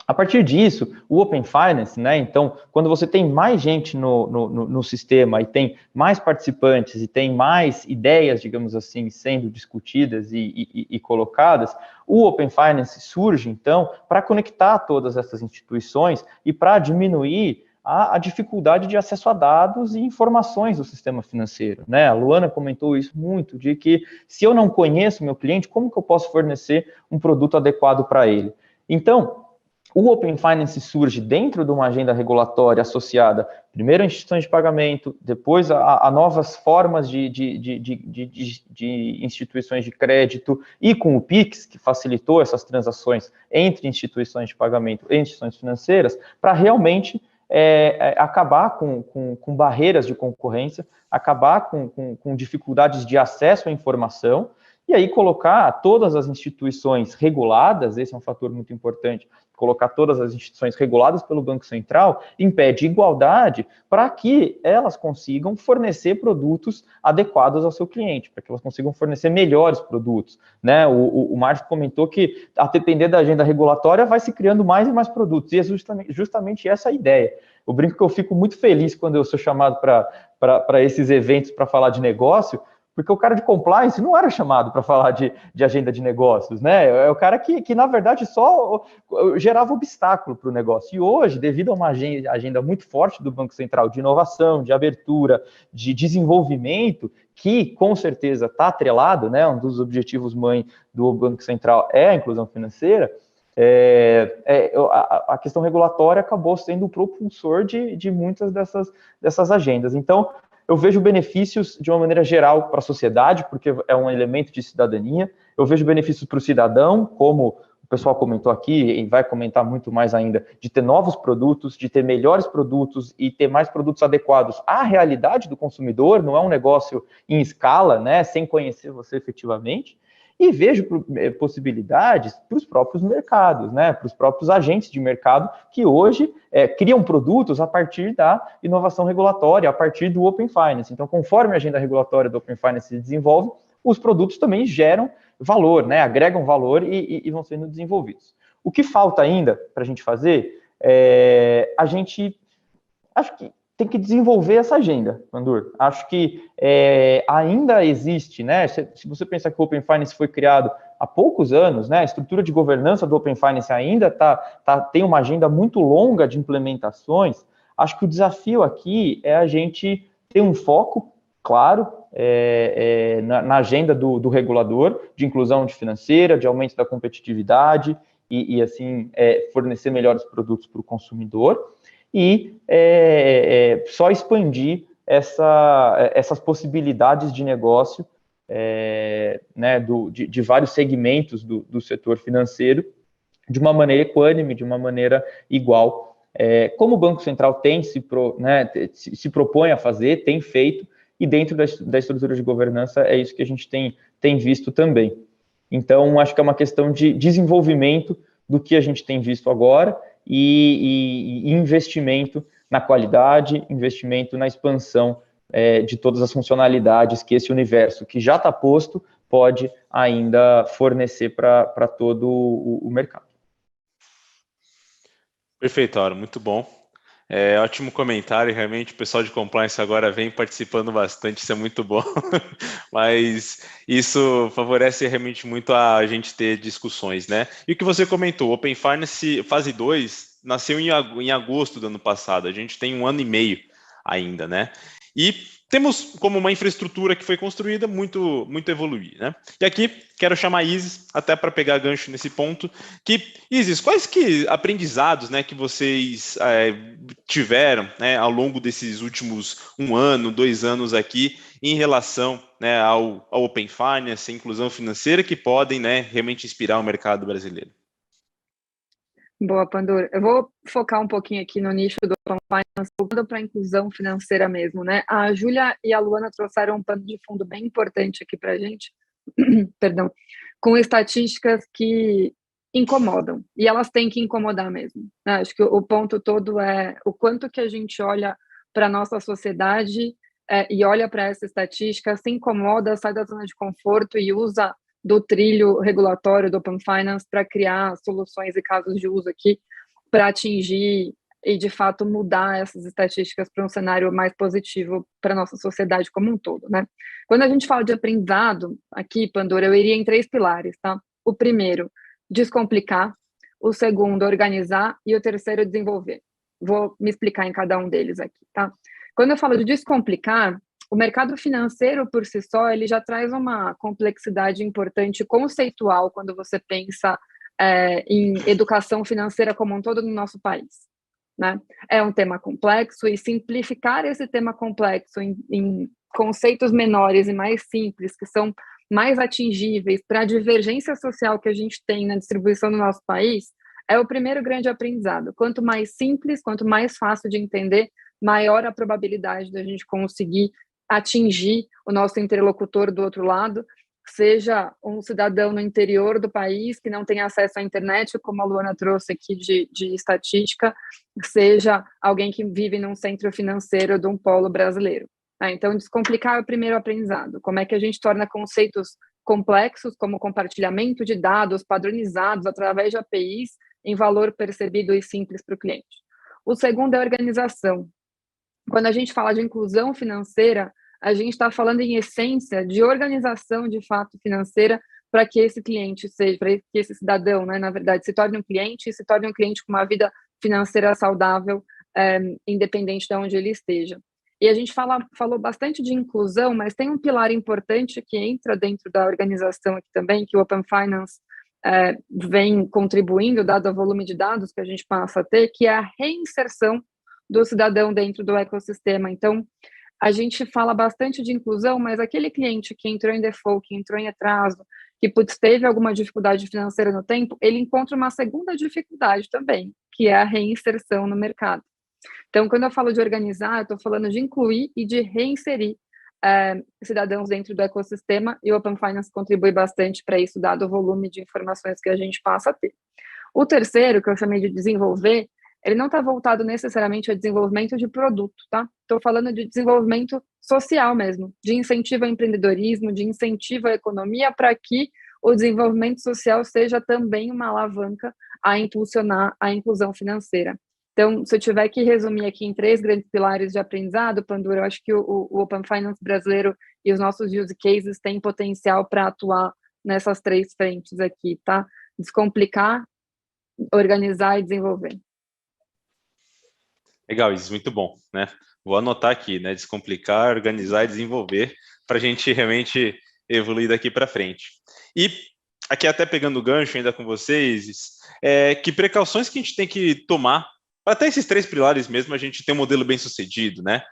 A partir disso, o Open Finance, né, então, quando você tem mais gente no sistema e tem mais participantes e tem mais ideias, digamos assim, sendo discutidas e colocadas, o Open Finance surge, então, para conectar todas essas instituições e para diminuir a dificuldade de acesso a dados e informações do sistema financeiro, né? A Luana comentou isso muito, de que se eu não conheço meu cliente, como que eu posso fornecer um produto adequado para ele? Então, o Open Finance surge dentro de uma agenda regulatória associada, primeiro a instituições de pagamento, depois a novas formas de instituições de crédito, e com o PIX, que facilitou essas transações entre instituições de pagamento e instituições financeiras, para realmente acabar com barreiras de concorrência, acabar com dificuldades de acesso à informação, e aí colocar todas as instituições reguladas, esse é um fator muito importante, colocar todas as instituições reguladas pelo Banco Central em pé de igualdade para que elas consigam fornecer produtos adequados ao seu cliente, para que elas consigam fornecer melhores produtos, né? O Márcio comentou que, a depender da agenda regulatória, vai se criando mais e mais produtos, e é justamente essa a ideia. Eu brinco que eu fico muito feliz quando eu sou chamado para esses eventos para falar de negócio, porque o cara de compliance não era chamado para falar de agenda de negócios, né? É o cara que na verdade, só gerava obstáculo para o negócio. E hoje, devido a uma agenda muito forte do Banco Central de inovação, de abertura, de desenvolvimento, que com certeza está atrelado, né? Um dos objetivos mãe do Banco Central é a inclusão financeira. A questão regulatória acabou sendo o propulsor de muitas dessas agendas. Então, eu vejo benefícios de uma maneira geral para a sociedade, porque é um elemento de cidadania. Eu vejo benefícios para o cidadão, como o pessoal comentou aqui, e vai comentar muito mais ainda, de ter novos produtos, de ter melhores produtos e ter mais produtos adequados à realidade do consumidor, não é um negócio em escala, né, sem conhecer você efetivamente. E vejo possibilidades para os próprios mercados, né, para os próprios agentes de mercado que hoje criam produtos a partir da inovação regulatória, a partir do Open Finance. Então, conforme a agenda regulatória do Open Finance se desenvolve, os produtos também geram valor, né, agregam valor e vão sendo desenvolvidos. O que falta ainda para a gente fazer, acho que tem que desenvolver essa agenda, Pandur. Acho que ainda existe, né? Se você pensar que o Open Finance foi criado há poucos anos, né? A estrutura de governança do Open Finance ainda tem uma agenda muito longa de implementações. Acho que o desafio aqui é a gente ter um foco claro na agenda do regulador, de inclusão financeira, de aumento da competitividade e assim, fornecer melhores produtos para o consumidor e só expandir essas possibilidades de negócio né, de vários segmentos do setor financeiro de uma maneira equânime, de uma maneira igual, como o Banco Central se propõe a fazer, tem feito, e dentro da estrutura de governança é isso que a gente tem visto também. Então, acho que é uma questão de desenvolvimento do que a gente tem visto agora e investimento na qualidade, investimento na expansão de todas as funcionalidades que esse universo que já está posto pode ainda fornecer para todo o mercado. Perfeito, Auro, muito bom. Ótimo comentário, realmente o pessoal de compliance agora vem participando bastante, isso é muito bom, mas isso favorece realmente muito a gente ter discussões, né? E o que você comentou, o Open Finance fase 2 nasceu em agosto do ano passado, a gente tem 1 ano e meio ainda, né? E temos como uma infraestrutura que foi construída muito evoluir, né? E aqui quero chamar a Isis, até para pegar gancho nesse ponto, Isis, quais que aprendizados, né, que vocês tiveram, né, ao longo desses últimos 1 ano, 2 anos aqui, em relação, né, ao Open Finance, a inclusão financeira, que podem, né, realmente inspirar o mercado brasileiro? Boa, Pandora. Eu vou focar um pouquinho aqui no nicho do Open Finance, voltando para a inclusão financeira mesmo, né? A Júlia e a Luana trouxeram um pano de fundo bem importante aqui para a gente, perdão, com estatísticas que incomodam, e elas têm que incomodar mesmo, né? Acho que o ponto todo é o quanto que a gente olha para a nossa sociedade e olha para essa estatística, se incomoda, sai da zona de conforto e usa do trilho regulatório do Open Finance para criar soluções e casos de uso aqui para atingir e, de fato, mudar essas estatísticas para um cenário mais positivo para a nossa sociedade como um todo, né? Quando a gente fala de aprendizado, aqui, Pandora, eu iria em 3 pilares, tá? O primeiro, descomplicar. O segundo, organizar. E o terceiro, desenvolver. Vou me explicar em cada um deles aqui, tá? Quando eu falo de descomplicar, o mercado financeiro, por si só, ele já traz uma complexidade importante conceitual quando você pensa em educação financeira como um todo no nosso país, né? É um tema complexo e simplificar esse tema complexo em conceitos menores e mais simples, que são mais atingíveis para a divergência social que a gente tem na distribuição do nosso país, é o primeiro grande aprendizado. Quanto mais simples, quanto mais fácil de entender, maior a probabilidade da gente conseguir atingir o nosso interlocutor do outro lado, seja um cidadão no interior do país que não tem acesso à internet, como a Luana trouxe aqui de estatística, seja alguém que vive num centro financeiro de um polo brasileiro. Então, descomplicar é o primeiro aprendizado. Como é que a gente torna conceitos complexos, como compartilhamento de dados padronizados através de APIs, em valor percebido e simples para o cliente. O segundo é organização. Quando a gente fala de inclusão financeira, a gente está falando, em essência, de organização de fato financeira para que esse cliente seja, para que esse cidadão, né, na verdade, se torne um cliente com uma vida financeira saudável, independente de onde ele esteja. E a gente falou bastante de inclusão, mas tem um pilar importante que entra dentro da organização aqui também, que o Open Finance vem contribuindo, dado o volume de dados que a gente passa a ter, que é a reinserção do cidadão dentro do ecossistema. Então, a gente fala bastante de inclusão, mas aquele cliente que entrou em default, que entrou em atraso, que teve alguma dificuldade financeira no tempo, ele encontra uma segunda dificuldade também, que é a reinserção no mercado. Então, quando eu falo de organizar, eu estou falando de incluir e de reinserir cidadãos dentro do ecossistema, e o Open Finance contribui bastante para isso, dado o volume de informações que a gente passa a ter. O terceiro, que eu chamei de desenvolver, ele não está voltado necessariamente a desenvolvimento de produto, tá? Estou falando de desenvolvimento social mesmo, de incentivo ao empreendedorismo, de incentivo à economia, para que o desenvolvimento social seja também uma alavanca a impulsionar a inclusão financeira. Então, se eu tiver que resumir aqui em 3 grandes pilares de aprendizado, Pandora, eu acho que o Open Finance brasileiro e os nossos use cases têm potencial para atuar nessas 3 frentes aqui, tá? Descomplicar, organizar e desenvolver. Legal, isso, muito bom, né? Vou anotar aqui, né? Descomplicar, organizar e desenvolver para a gente realmente evoluir daqui para frente. E aqui até pegando o gancho ainda com vocês, que precauções que a gente tem que tomar para até esses 3 pilares mesmo a gente ter um modelo bem sucedido, né?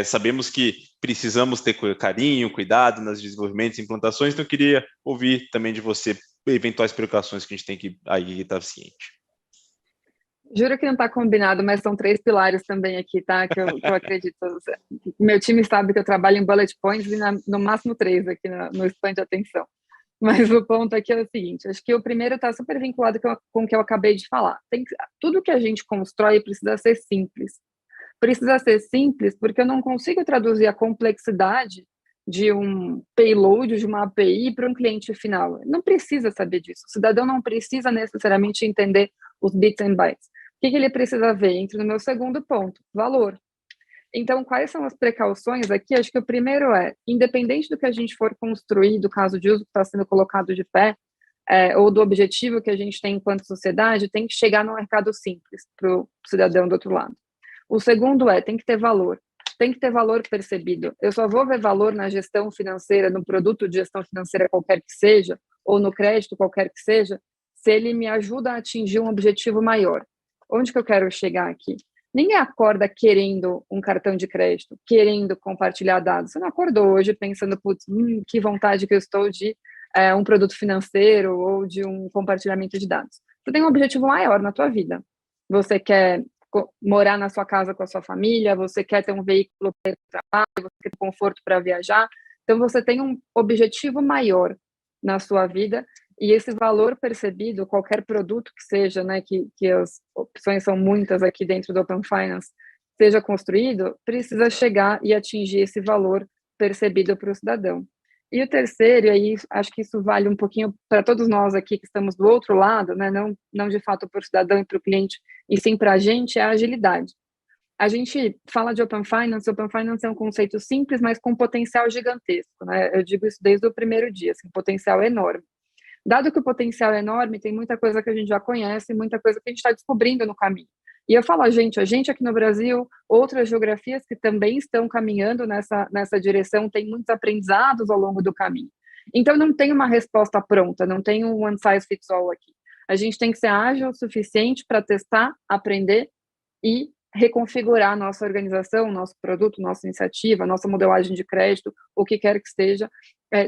Sabemos que precisamos ter carinho, cuidado nas desenvolvimentos e implantações, então eu queria ouvir também de você eventuais precauções que a gente tem que aí estar ciente. Juro que não está combinado, mas são 3 pilares também aqui, tá? Que eu acredito. Meu time sabe que eu trabalho em bullet points e no máximo 3 aqui no stand de atenção. Mas o ponto aqui é o seguinte, acho que o primeiro está super vinculado com o que eu acabei de falar. Tudo que a gente constrói precisa ser simples. Precisa ser simples porque eu não consigo traduzir a complexidade de um payload, de uma API para um cliente final. Não precisa saber disso. O cidadão não precisa necessariamente entender os bits and bytes. O que ele precisa ver? Entra no meu segundo ponto, valor. Então, quais são as precauções aqui? Acho que o primeiro independente do que a gente for construir, do caso de uso que está sendo colocado de pé, ou do objetivo que a gente tem enquanto sociedade, tem que chegar no mercado simples para o cidadão do outro lado. O segundo tem que ter valor. Tem que ter valor percebido. Eu só vou ver valor na gestão financeira, no produto de gestão financeira qualquer que seja, ou no crédito qualquer que seja, se ele me ajuda a atingir um objetivo maior. Onde que eu quero chegar aqui? Ninguém acorda querendo um cartão de crédito, querendo compartilhar dados. Você não acordou hoje pensando, putz, que vontade que eu estou de um produto financeiro ou de um compartilhamento de dados. Você tem um objetivo maior na tua vida. Você quer morar na sua casa com a sua família, você quer ter um veículo para o trabalho, você quer ter conforto para viajar. Então, você tem um objetivo maior na sua vida e esse valor percebido, qualquer produto que seja, né, que as opções são muitas aqui dentro do Open Finance, seja construído, precisa chegar e atingir esse valor percebido para o cidadão. E o terceiro, e aí acho que isso vale um pouquinho para todos nós aqui que estamos do outro lado, né, não de fato para o cidadão e para o cliente, e sim para a gente, é a agilidade. A gente fala de Open Finance é um conceito simples, mas com potencial gigantesco, né? Eu digo isso desde o primeiro dia, assim, potencial enorme. Dado que o potencial é enorme, tem muita coisa que a gente já conhece, muita coisa que a gente está descobrindo no caminho. E eu falo a gente aqui no Brasil, outras geografias que também estão caminhando nessa direção, tem muitos aprendizados ao longo do caminho. Então, não tem uma resposta pronta, não tem um one size fits all aqui. A gente tem que ser ágil o suficiente para testar, aprender e reconfigurar a nossa organização, nosso produto, nossa iniciativa, nossa modelagem de crédito, o que quer que esteja,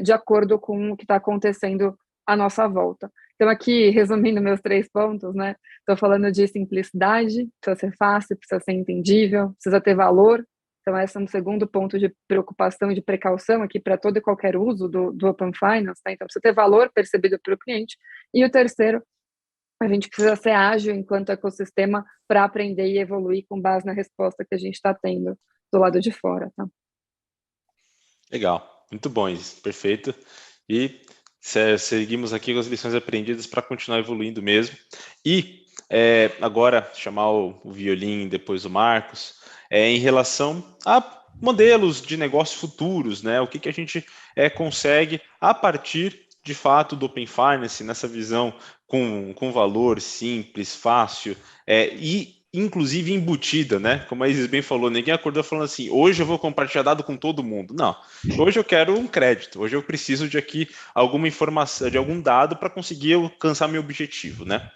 de acordo com o que está acontecendo à nossa volta. Então, aqui, resumindo meus 3 pontos, né? Estou falando de simplicidade, precisa ser fácil, precisa ser entendível, precisa ter valor. Então, esse é um segundo ponto de preocupação e de precaução aqui para todo e qualquer uso do Open Finance, tá? Então, precisa ter valor percebido pelo cliente. E o terceiro, a gente precisa ser ágil enquanto ecossistema para aprender e evoluir com base na resposta que a gente está tendo do lado de fora, tá? Legal, muito bom isso, perfeito. E seguimos aqui com as lições aprendidas para continuar evoluindo mesmo. E agora, chamar o Violim, depois o Marcos, em relação a modelos de negócios futuros, né? O que a gente consegue a partir, de fato, do Open Finance, nessa visão com valor simples, fácil e inclusive embutida, né? Como a Isis bem falou, ninguém acordou falando assim, hoje eu vou compartilhar dado com todo mundo. Não, hoje eu quero um crédito, hoje eu preciso de aqui alguma informação, de algum dado para conseguir alcançar meu objetivo, né?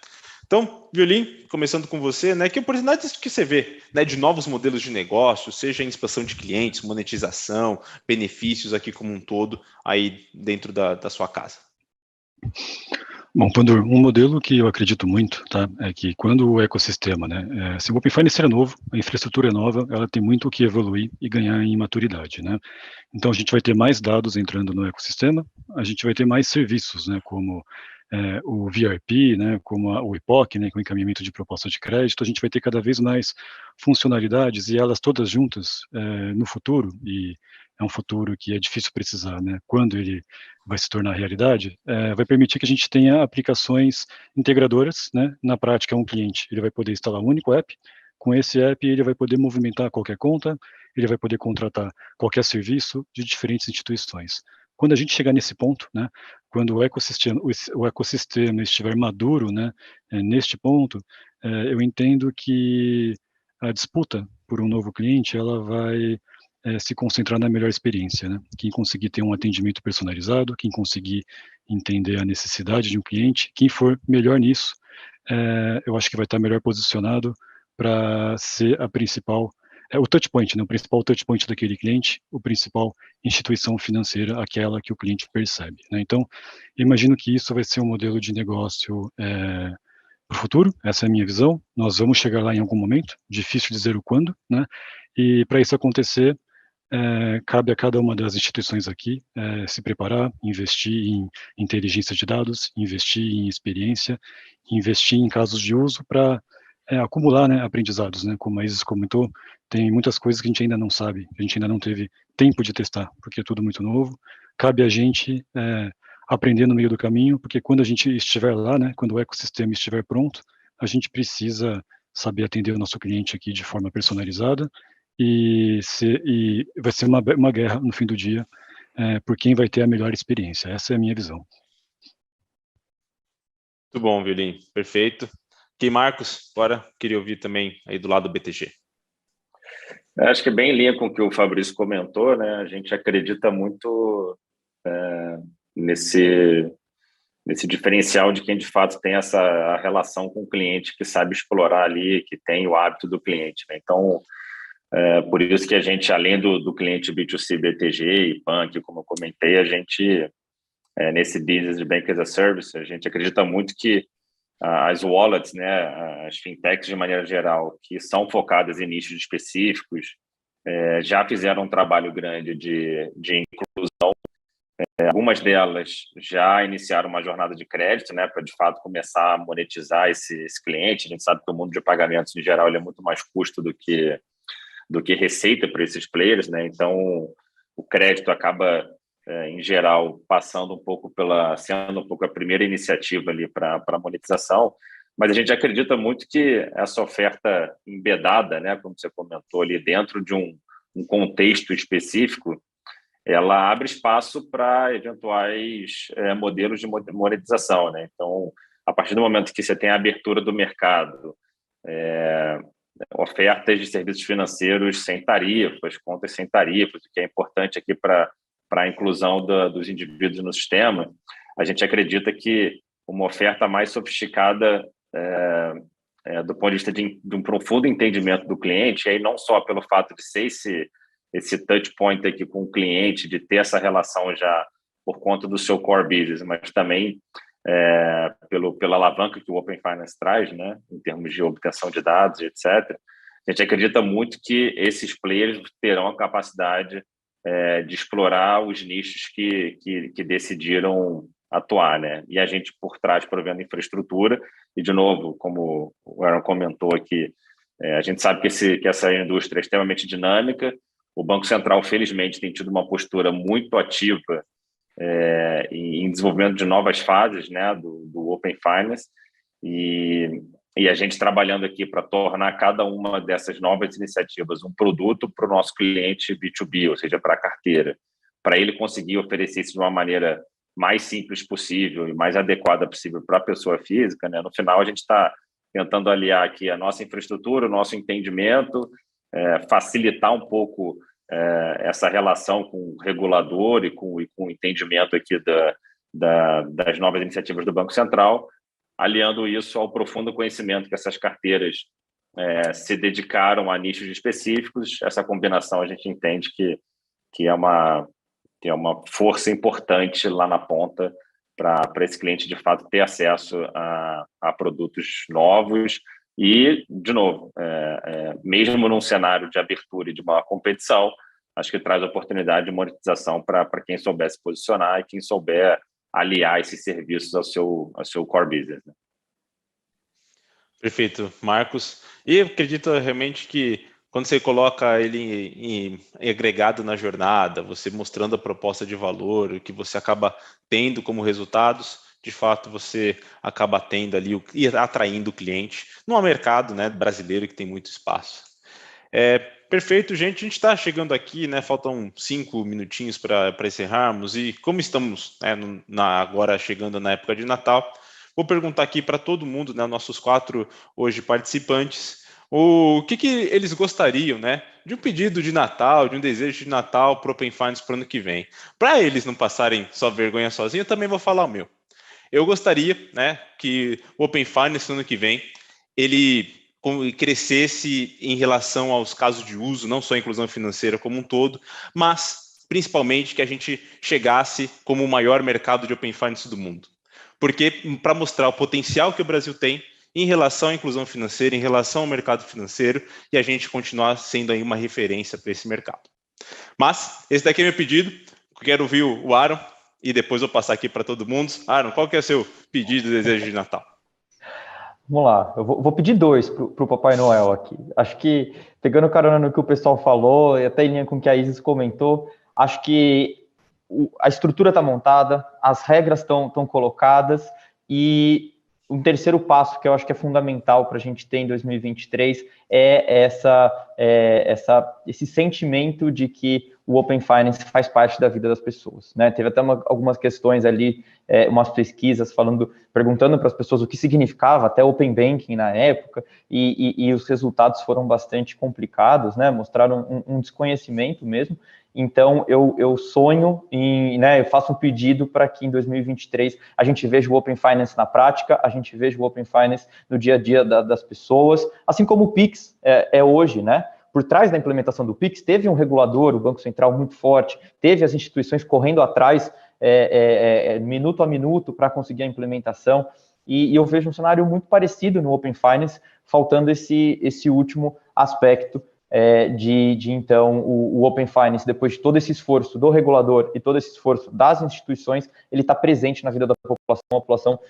Então, Violim, começando com você, né? Que oportunidades que você vê, né, de novos modelos de negócio, seja em expansão de clientes, monetização, benefícios aqui como um todo, aí dentro da sua casa? Bom, Pandur, um modelo que eu acredito muito, tá, é que quando o ecossistema, né, se o Open Finance é novo, a infraestrutura é nova, ela tem muito o que evoluir e ganhar em maturidade, né. Então, a gente vai ter mais dados entrando no ecossistema, a gente vai ter mais serviços, né, como o VRP, né, como o IPOC, né, com o encaminhamento de proposta de crédito, a gente vai ter cada vez mais funcionalidades e elas todas juntas no futuro, e é um futuro que é difícil precisar, né, quando ele vai se tornar realidade, vai permitir que a gente tenha aplicações integradoras, né, na prática um cliente, ele vai poder instalar um único app, com esse app ele vai poder movimentar qualquer conta, ele vai poder contratar qualquer serviço de diferentes instituições. Quando a gente chegar nesse ponto, né, quando o ecossistema estiver maduro, né, neste ponto, eu entendo que a disputa por um novo cliente, ela vai se concentrar na melhor experiência, né? Quem conseguir ter um atendimento personalizado, quem conseguir entender a necessidade de um cliente, quem for melhor nisso, eu acho que vai estar melhor posicionado para ser a principal, o touch point, né? O principal touch point daquele cliente, o principal instituição financeira, aquela que o cliente percebe, né? Então, imagino que isso vai ser um modelo de negócio para o futuro, essa é a minha visão. Nós vamos chegar lá em algum momento, difícil dizer o quando, né? E para isso acontecer, cabe a cada uma das instituições aqui se preparar, investir em inteligência de dados, investir em experiência, investir em casos de uso para acumular, né, aprendizados, né? Como a Isis comentou, tem muitas coisas que a gente ainda não sabe, a gente ainda não teve tempo de testar, porque é tudo muito novo. Cabe a gente aprender no meio do caminho, porque quando a gente estiver lá, né, quando o ecossistema estiver pronto, a gente precisa saber atender o nosso cliente aqui de forma personalizada, e vai ser uma guerra no fim do dia por quem vai ter a melhor experiência. Essa é a minha visão. Muito bom, Violin. Perfeito. E Marcos, agora queria ouvir também aí do lado do BTG. Acho que é bem em linha com o que o Fabrício comentou, né? A gente acredita muito nesse diferencial de quem de fato tem essa relação com o cliente, que sabe explorar ali, que tem o hábito do cliente, né? Então, por isso que a gente, além do cliente B2C, BTG e Punk, como eu comentei, a gente, nesse business de Bank as a Service, a gente acredita muito que as wallets, né, as fintechs de maneira geral, que são focadas em nichos específicos, já fizeram um trabalho grande de inclusão. Algumas delas já iniciaram uma jornada de crédito, né, para de fato começar a monetizar esse cliente. A gente sabe que o mundo de pagamentos em geral ele é muito mais custo do que receita para esses players, né? Então o crédito acaba em geral passando sendo um pouco a primeira iniciativa ali para a monetização, mas a gente acredita muito que essa oferta embedada, né, como você comentou ali, dentro de um contexto específico, ela abre espaço para eventuais modelos de monetização, né? Então, a partir do momento que você tem a abertura do mercado, ofertas de serviços financeiros sem tarifas, contas sem tarifas, o que é importante aqui para a inclusão dos indivíduos no sistema, a gente acredita que uma oferta mais sofisticada do ponto de vista de um profundo entendimento do cliente, e aí não só pelo fato de ser esse touch point aqui com o cliente, de ter essa relação já por conta do seu core business, mas também pela alavanca que o Open Finance traz, né, em termos de obtenção de dados, etc. A gente acredita muito que esses players terão a capacidade de explorar os nichos que decidiram atuar, né? E a gente por trás provendo infraestrutura, e de novo, como o Aaron comentou aqui, a gente sabe que essa indústria é extremamente dinâmica. O Banco Central, felizmente, tem tido uma postura muito ativa em desenvolvimento de novas fases, né, do Open Finance, e a gente trabalhando aqui para tornar cada uma dessas novas iniciativas um produto para o nosso cliente B2B, ou seja, para a carteira, para ele conseguir oferecer isso de uma maneira mais simples possível e mais adequada possível para a pessoa física, né? No final, a gente está tentando aliar aqui a nossa infraestrutura, o nosso entendimento, facilitar um pouco essa relação com o regulador e com o entendimento aqui das novas iniciativas do Banco Central, aliando isso ao profundo conhecimento que essas carteiras se dedicaram a nichos específicos. Essa combinação a gente entende que é uma força importante lá na ponta para esse cliente, de fato, ter acesso a produtos novos e, de novo, mesmo num cenário de abertura e de uma competição, acho que traz oportunidade de monetização para quem souber se posicionar e quem souber aliar esses serviços ao seu core business, né? Perfeito, Marcos. E eu acredito realmente que quando você coloca ele agregado na jornada, você mostrando a proposta de valor, o que você acaba tendo como resultados, de fato você acaba tendo ali e atraindo o cliente num mercado, né, brasileiro que tem muito espaço. Perfeito, gente. A gente está chegando aqui, né? Faltam 5 minutinhos para encerrarmos, e como estamos agora chegando na época de Natal, vou perguntar aqui para todo mundo, né, nossos 4 hoje participantes, o que eles gostariam, né, de um pedido de Natal, de um desejo de Natal para o Open Finance para o ano que vem. Para eles não passarem só vergonha sozinhos, eu também vou falar o meu. Eu gostaria, né, que o Open Finance no ano que vem ele crescesse em relação aos casos de uso, não só a inclusão financeira como um todo, mas principalmente que a gente chegasse como o maior mercado de Open Finance do mundo. Porque para mostrar o potencial que o Brasil tem em relação à inclusão financeira, em relação ao mercado financeiro, e a gente continuar sendo aí uma referência para esse mercado. Mas esse daqui é meu pedido. Quero ouvir o Aaron e depois vou passar aqui para todo mundo. Aaron, qual que é o seu pedido e desejo de Natal? Vamos lá, eu vou pedir 2 para o Papai Noel aqui. Acho que, pegando carona no que o pessoal falou, e até em linha com o que a Isis comentou, acho que a estrutura está montada, as regras estão colocadas, e um terceiro passo que eu acho que é fundamental para a gente ter em 2023 é esse sentimento de que o Open Finance faz parte da vida das pessoas, né? Teve até algumas questões ali, umas pesquisas perguntando para as pessoas o que significava até Open Banking na época, e os resultados foram bastante complicados, né? Mostraram um desconhecimento mesmo. Então, eu sonho né, eu faço um pedido para que em 2023 a gente veja o Open Finance na prática, a gente veja o Open Finance no dia a dia das pessoas, assim como o Pix é hoje, né? Por trás da implementação do Pix, teve um regulador, o Banco Central, muito forte, teve as instituições correndo atrás, minuto a minuto, para conseguir a implementação, e eu vejo um cenário muito parecido no Open Finance, faltando esse último aspecto, então, o Open Finance, depois de todo esse esforço do regulador e todo esse esforço das instituições, ele está presente na vida da população, a população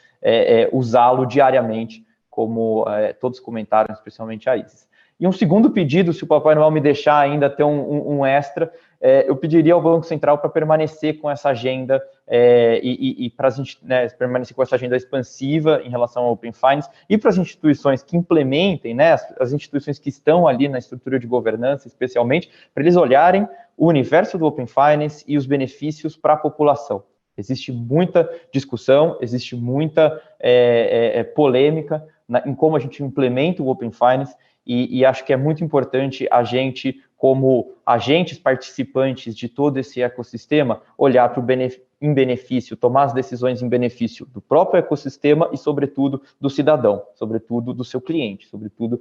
usá-lo diariamente, como todos comentaram, especialmente a Isis. E um segundo pedido, se o Papai Noel me deixar ainda ter um extra, eu pediria ao Banco Central para permanecer com essa agenda e para a gente, né, permanecer com essa agenda expansiva em relação ao Open Finance, e para as instituições que implementem, né, as instituições que estão ali na estrutura de governança, especialmente, para eles olharem o universo do Open Finance e os benefícios para a população. Existe muita discussão, existe muita polêmica em como a gente implementa o Open Finance, e acho que é muito importante a gente, como agentes participantes de todo esse ecossistema, olhar em benefício, tomar as decisões em benefício do próprio ecossistema e, sobretudo, do cidadão, sobretudo do seu cliente, sobretudo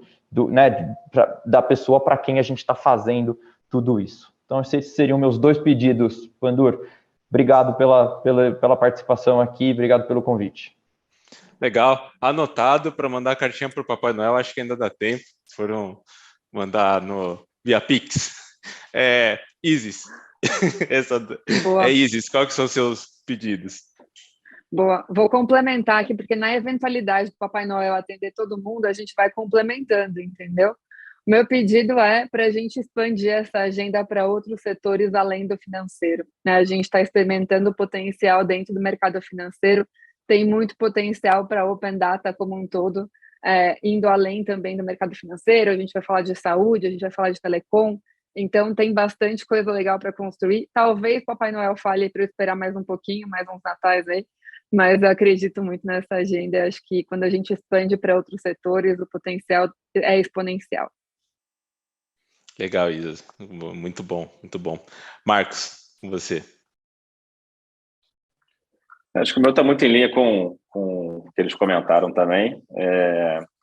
da pessoa para quem a gente está fazendo tudo isso. Então, esses seriam meus 2 pedidos, Pandur. Obrigado pela participação aqui, obrigado pelo convite. Legal, anotado para mandar a cartinha para o Papai Noel, acho que ainda dá tempo, foram mandar via Pix. Isis, Isis, quais são os seus pedidos? Boa, vou complementar aqui, porque na eventualidade do Papai Noel atender todo mundo, a gente vai complementando, entendeu? O meu pedido é para a gente expandir essa agenda para outros setores além do financeiro, né? A gente está experimentando o potencial dentro do mercado financeiro, tem muito potencial para Open Data como um todo, indo além também do mercado financeiro. A gente vai falar de saúde, a gente vai falar de telecom, então tem bastante coisa legal para construir. Talvez Papai Noel fale para eu esperar mais um pouquinho, mais uns natais aí, mas eu acredito muito nessa agenda. Acho que quando a gente expande para outros setores, o potencial é exponencial. Legal, Isis, muito bom, muito bom. Marcos, com você. Acho que o meu está muito em linha com o que eles comentaram também.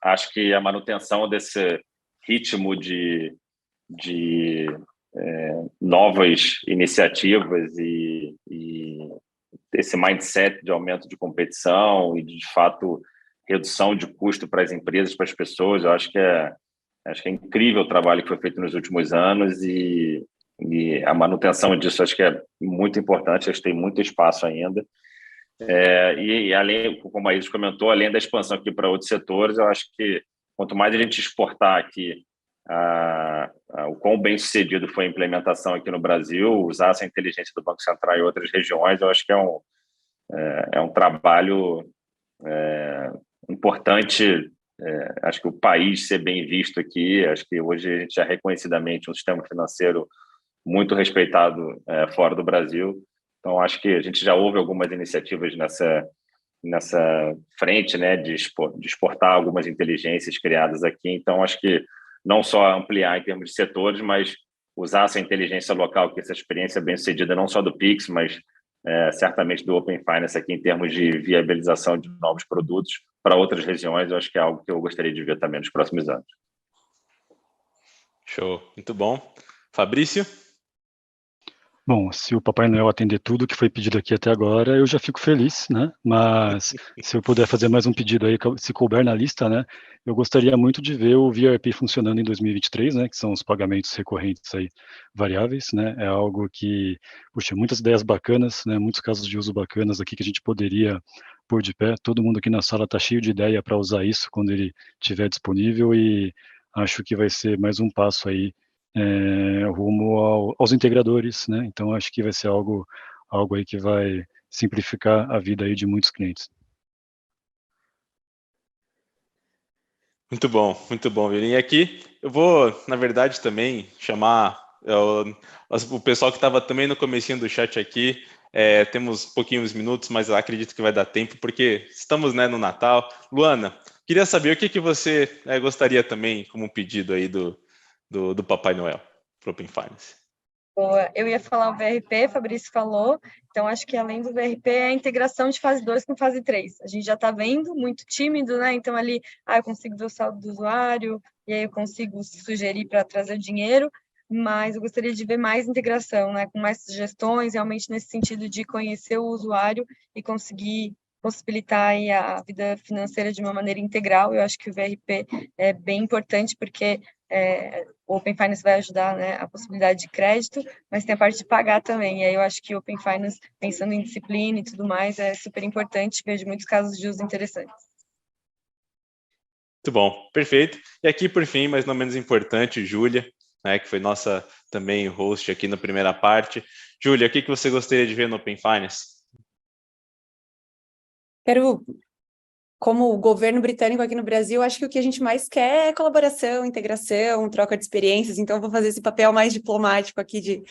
Acho que a manutenção desse ritmo de novas iniciativas e esse mindset de aumento de competição e de fato redução de custo para as empresas, para as pessoas, eu acho que é incrível o trabalho que foi feito nos últimos anos, e a manutenção disso acho que é muito importante. Acho que tem muito espaço ainda. E além, como a Isis comentou, além da expansão aqui para outros setores, eu acho que quanto mais a gente exportar aqui o quão bem sucedido foi a implementação aqui no Brasil, usar essa inteligência do Banco Central em outras regiões, eu acho que é um trabalho importante. Acho que o país ser bem visto aqui, acho que hoje a gente é reconhecidamente um sistema financeiro muito respeitado fora do Brasil. Então, acho que a gente já houve algumas iniciativas nessa frente, né, de exportar algumas inteligências criadas aqui. Então, acho que não só ampliar em termos de setores, mas usar essa inteligência local, que essa experiência bem-sucedida não só do Pix, mas certamente do Open Finance aqui em termos de viabilização de novos produtos para outras regiões, eu acho que é algo que eu gostaria de ver também nos próximos anos. Show, muito bom. Fabrício? Bom, se o Papai Noel atender tudo que foi pedido aqui até agora, eu já fico feliz, né? Mas se eu puder fazer mais um pedido aí, se couber na lista, né? Eu gostaria muito de ver o VRP funcionando em 2023, né? Que são os pagamentos recorrentes aí variáveis, né? É algo que, puxa, muitas ideias bacanas, né? Muitos casos de uso bacanas aqui que a gente poderia pôr de pé. Todo mundo aqui na sala está cheio de ideia para usar isso quando ele estiver disponível e acho que vai ser mais um passo aí rumo aos integradores, né? Então acho que vai ser algo aí que vai simplificar a vida aí de muitos clientes. Muito bom, Vilim. E aqui eu vou, na verdade, também chamar o pessoal que estava também no comecinho do chat aqui. Temos pouquinhos minutos, mas eu acredito que vai dar tempo, porque estamos, né, no Natal. Luana, queria saber o que você gostaria também como pedido aí do Papai Noel para o Open Finance. Boa. Eu ia falar o VRP, Fabrício falou, então acho que além do VRP é a integração de fase 2 com fase 3. A gente já está vendo, muito tímido, né? Então ali, eu consigo ver o saldo do usuário, e aí eu consigo sugerir para trazer dinheiro, mas eu gostaria de ver mais integração, né? Com mais sugestões, realmente nesse sentido de conhecer o usuário e conseguir possibilitar aí a vida financeira de uma maneira integral. Eu acho que o VRP é bem importante, porque o Open Finance vai ajudar, né, a possibilidade de crédito, mas tem a parte de pagar também. E aí eu acho que o Open Finance, pensando em disciplina e tudo mais, é super importante. Vejo muitos casos de uso interessantes. Muito bom, perfeito. E aqui, por fim, mas não menos importante, Júlia, né, que foi nossa também host aqui na primeira parte. Júlia, o que você gostaria de ver no Open Finance? Como o governo britânico aqui no Brasil, acho que o que a gente mais quer é colaboração, integração, troca de experiências, então vou fazer esse papel mais diplomático aqui de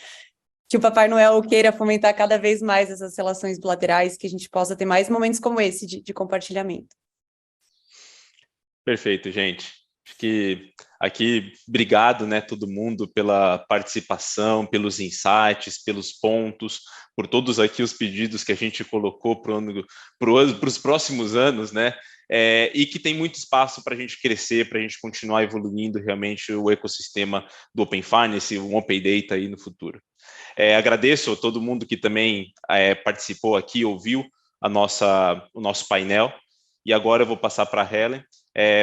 que o Papai Noel queira fomentar cada vez mais essas relações bilaterais, que a gente possa ter mais momentos como esse de compartilhamento. Perfeito, gente. Acho que aqui, obrigado, né, todo mundo pela participação, pelos insights, pelos pontos, por todos aqui os pedidos que a gente colocou para os próximos anos, né, e que tem muito espaço para a gente crescer, para a gente continuar evoluindo realmente o ecossistema do Open Finance, o Open Data aí no futuro. Agradeço a todo mundo que também participou aqui, ouviu o nosso painel, e agora eu vou passar para a Helen,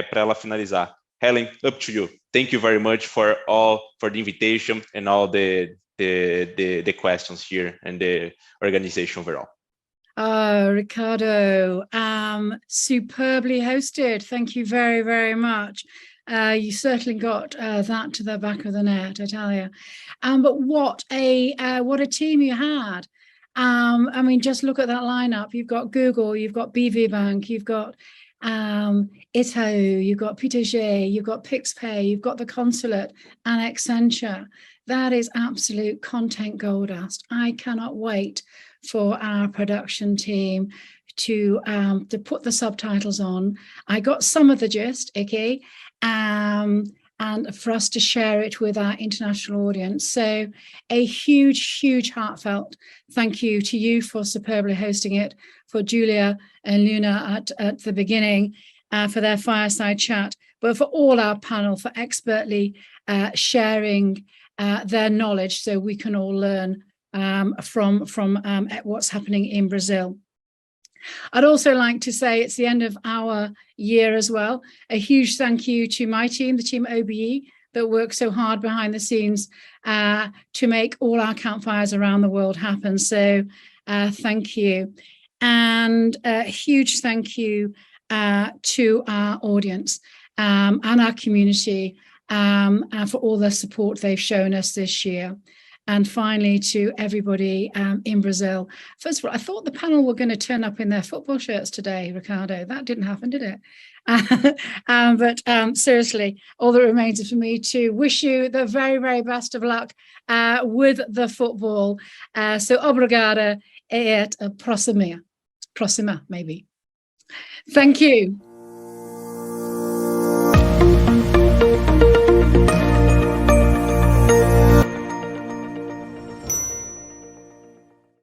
para ela finalizar. Helen, up to you. Thank you very much for the invitation and all the questions here and the organization overall. Ricardo, superbly hosted. Thank you very, very much. You certainly got that to the back of the net, I tell you. But what a team you had. I mean, just look at that lineup. You've got Google, you've got BV Bank, you've got Itaú, you've got PTG, you've got PixPay, you've got the Consulate and Accenture. That is absolute content gold dust. I cannot wait for our production team to put the subtitles on. I got some of the gist, Icky, and for us to share it with our international audience. So a huge heartfelt thank you to you for superbly hosting it, for Julia and Luna at the beginning, for their fireside chat, but for all our panel for expertly sharing their knowledge so we can all learn from what's happening in Brazil. I'd also like to say it's the end of our year as well. A huge thank you to my team, the team OBE, that work so hard behind the scenes to make all our campfires around the world happen. So thank you. And a huge thank you to our audience and our community and for all the support they've shown us this year. And finally, to everybody in Brazil. First of all, I thought the panel were going to turn up in their football shirts today, Ricardo. That didn't happen, did it? But seriously, all that remains is for me to wish you the very, very best of luck with the football. So, obrigada e próxima, maybe. Thank you.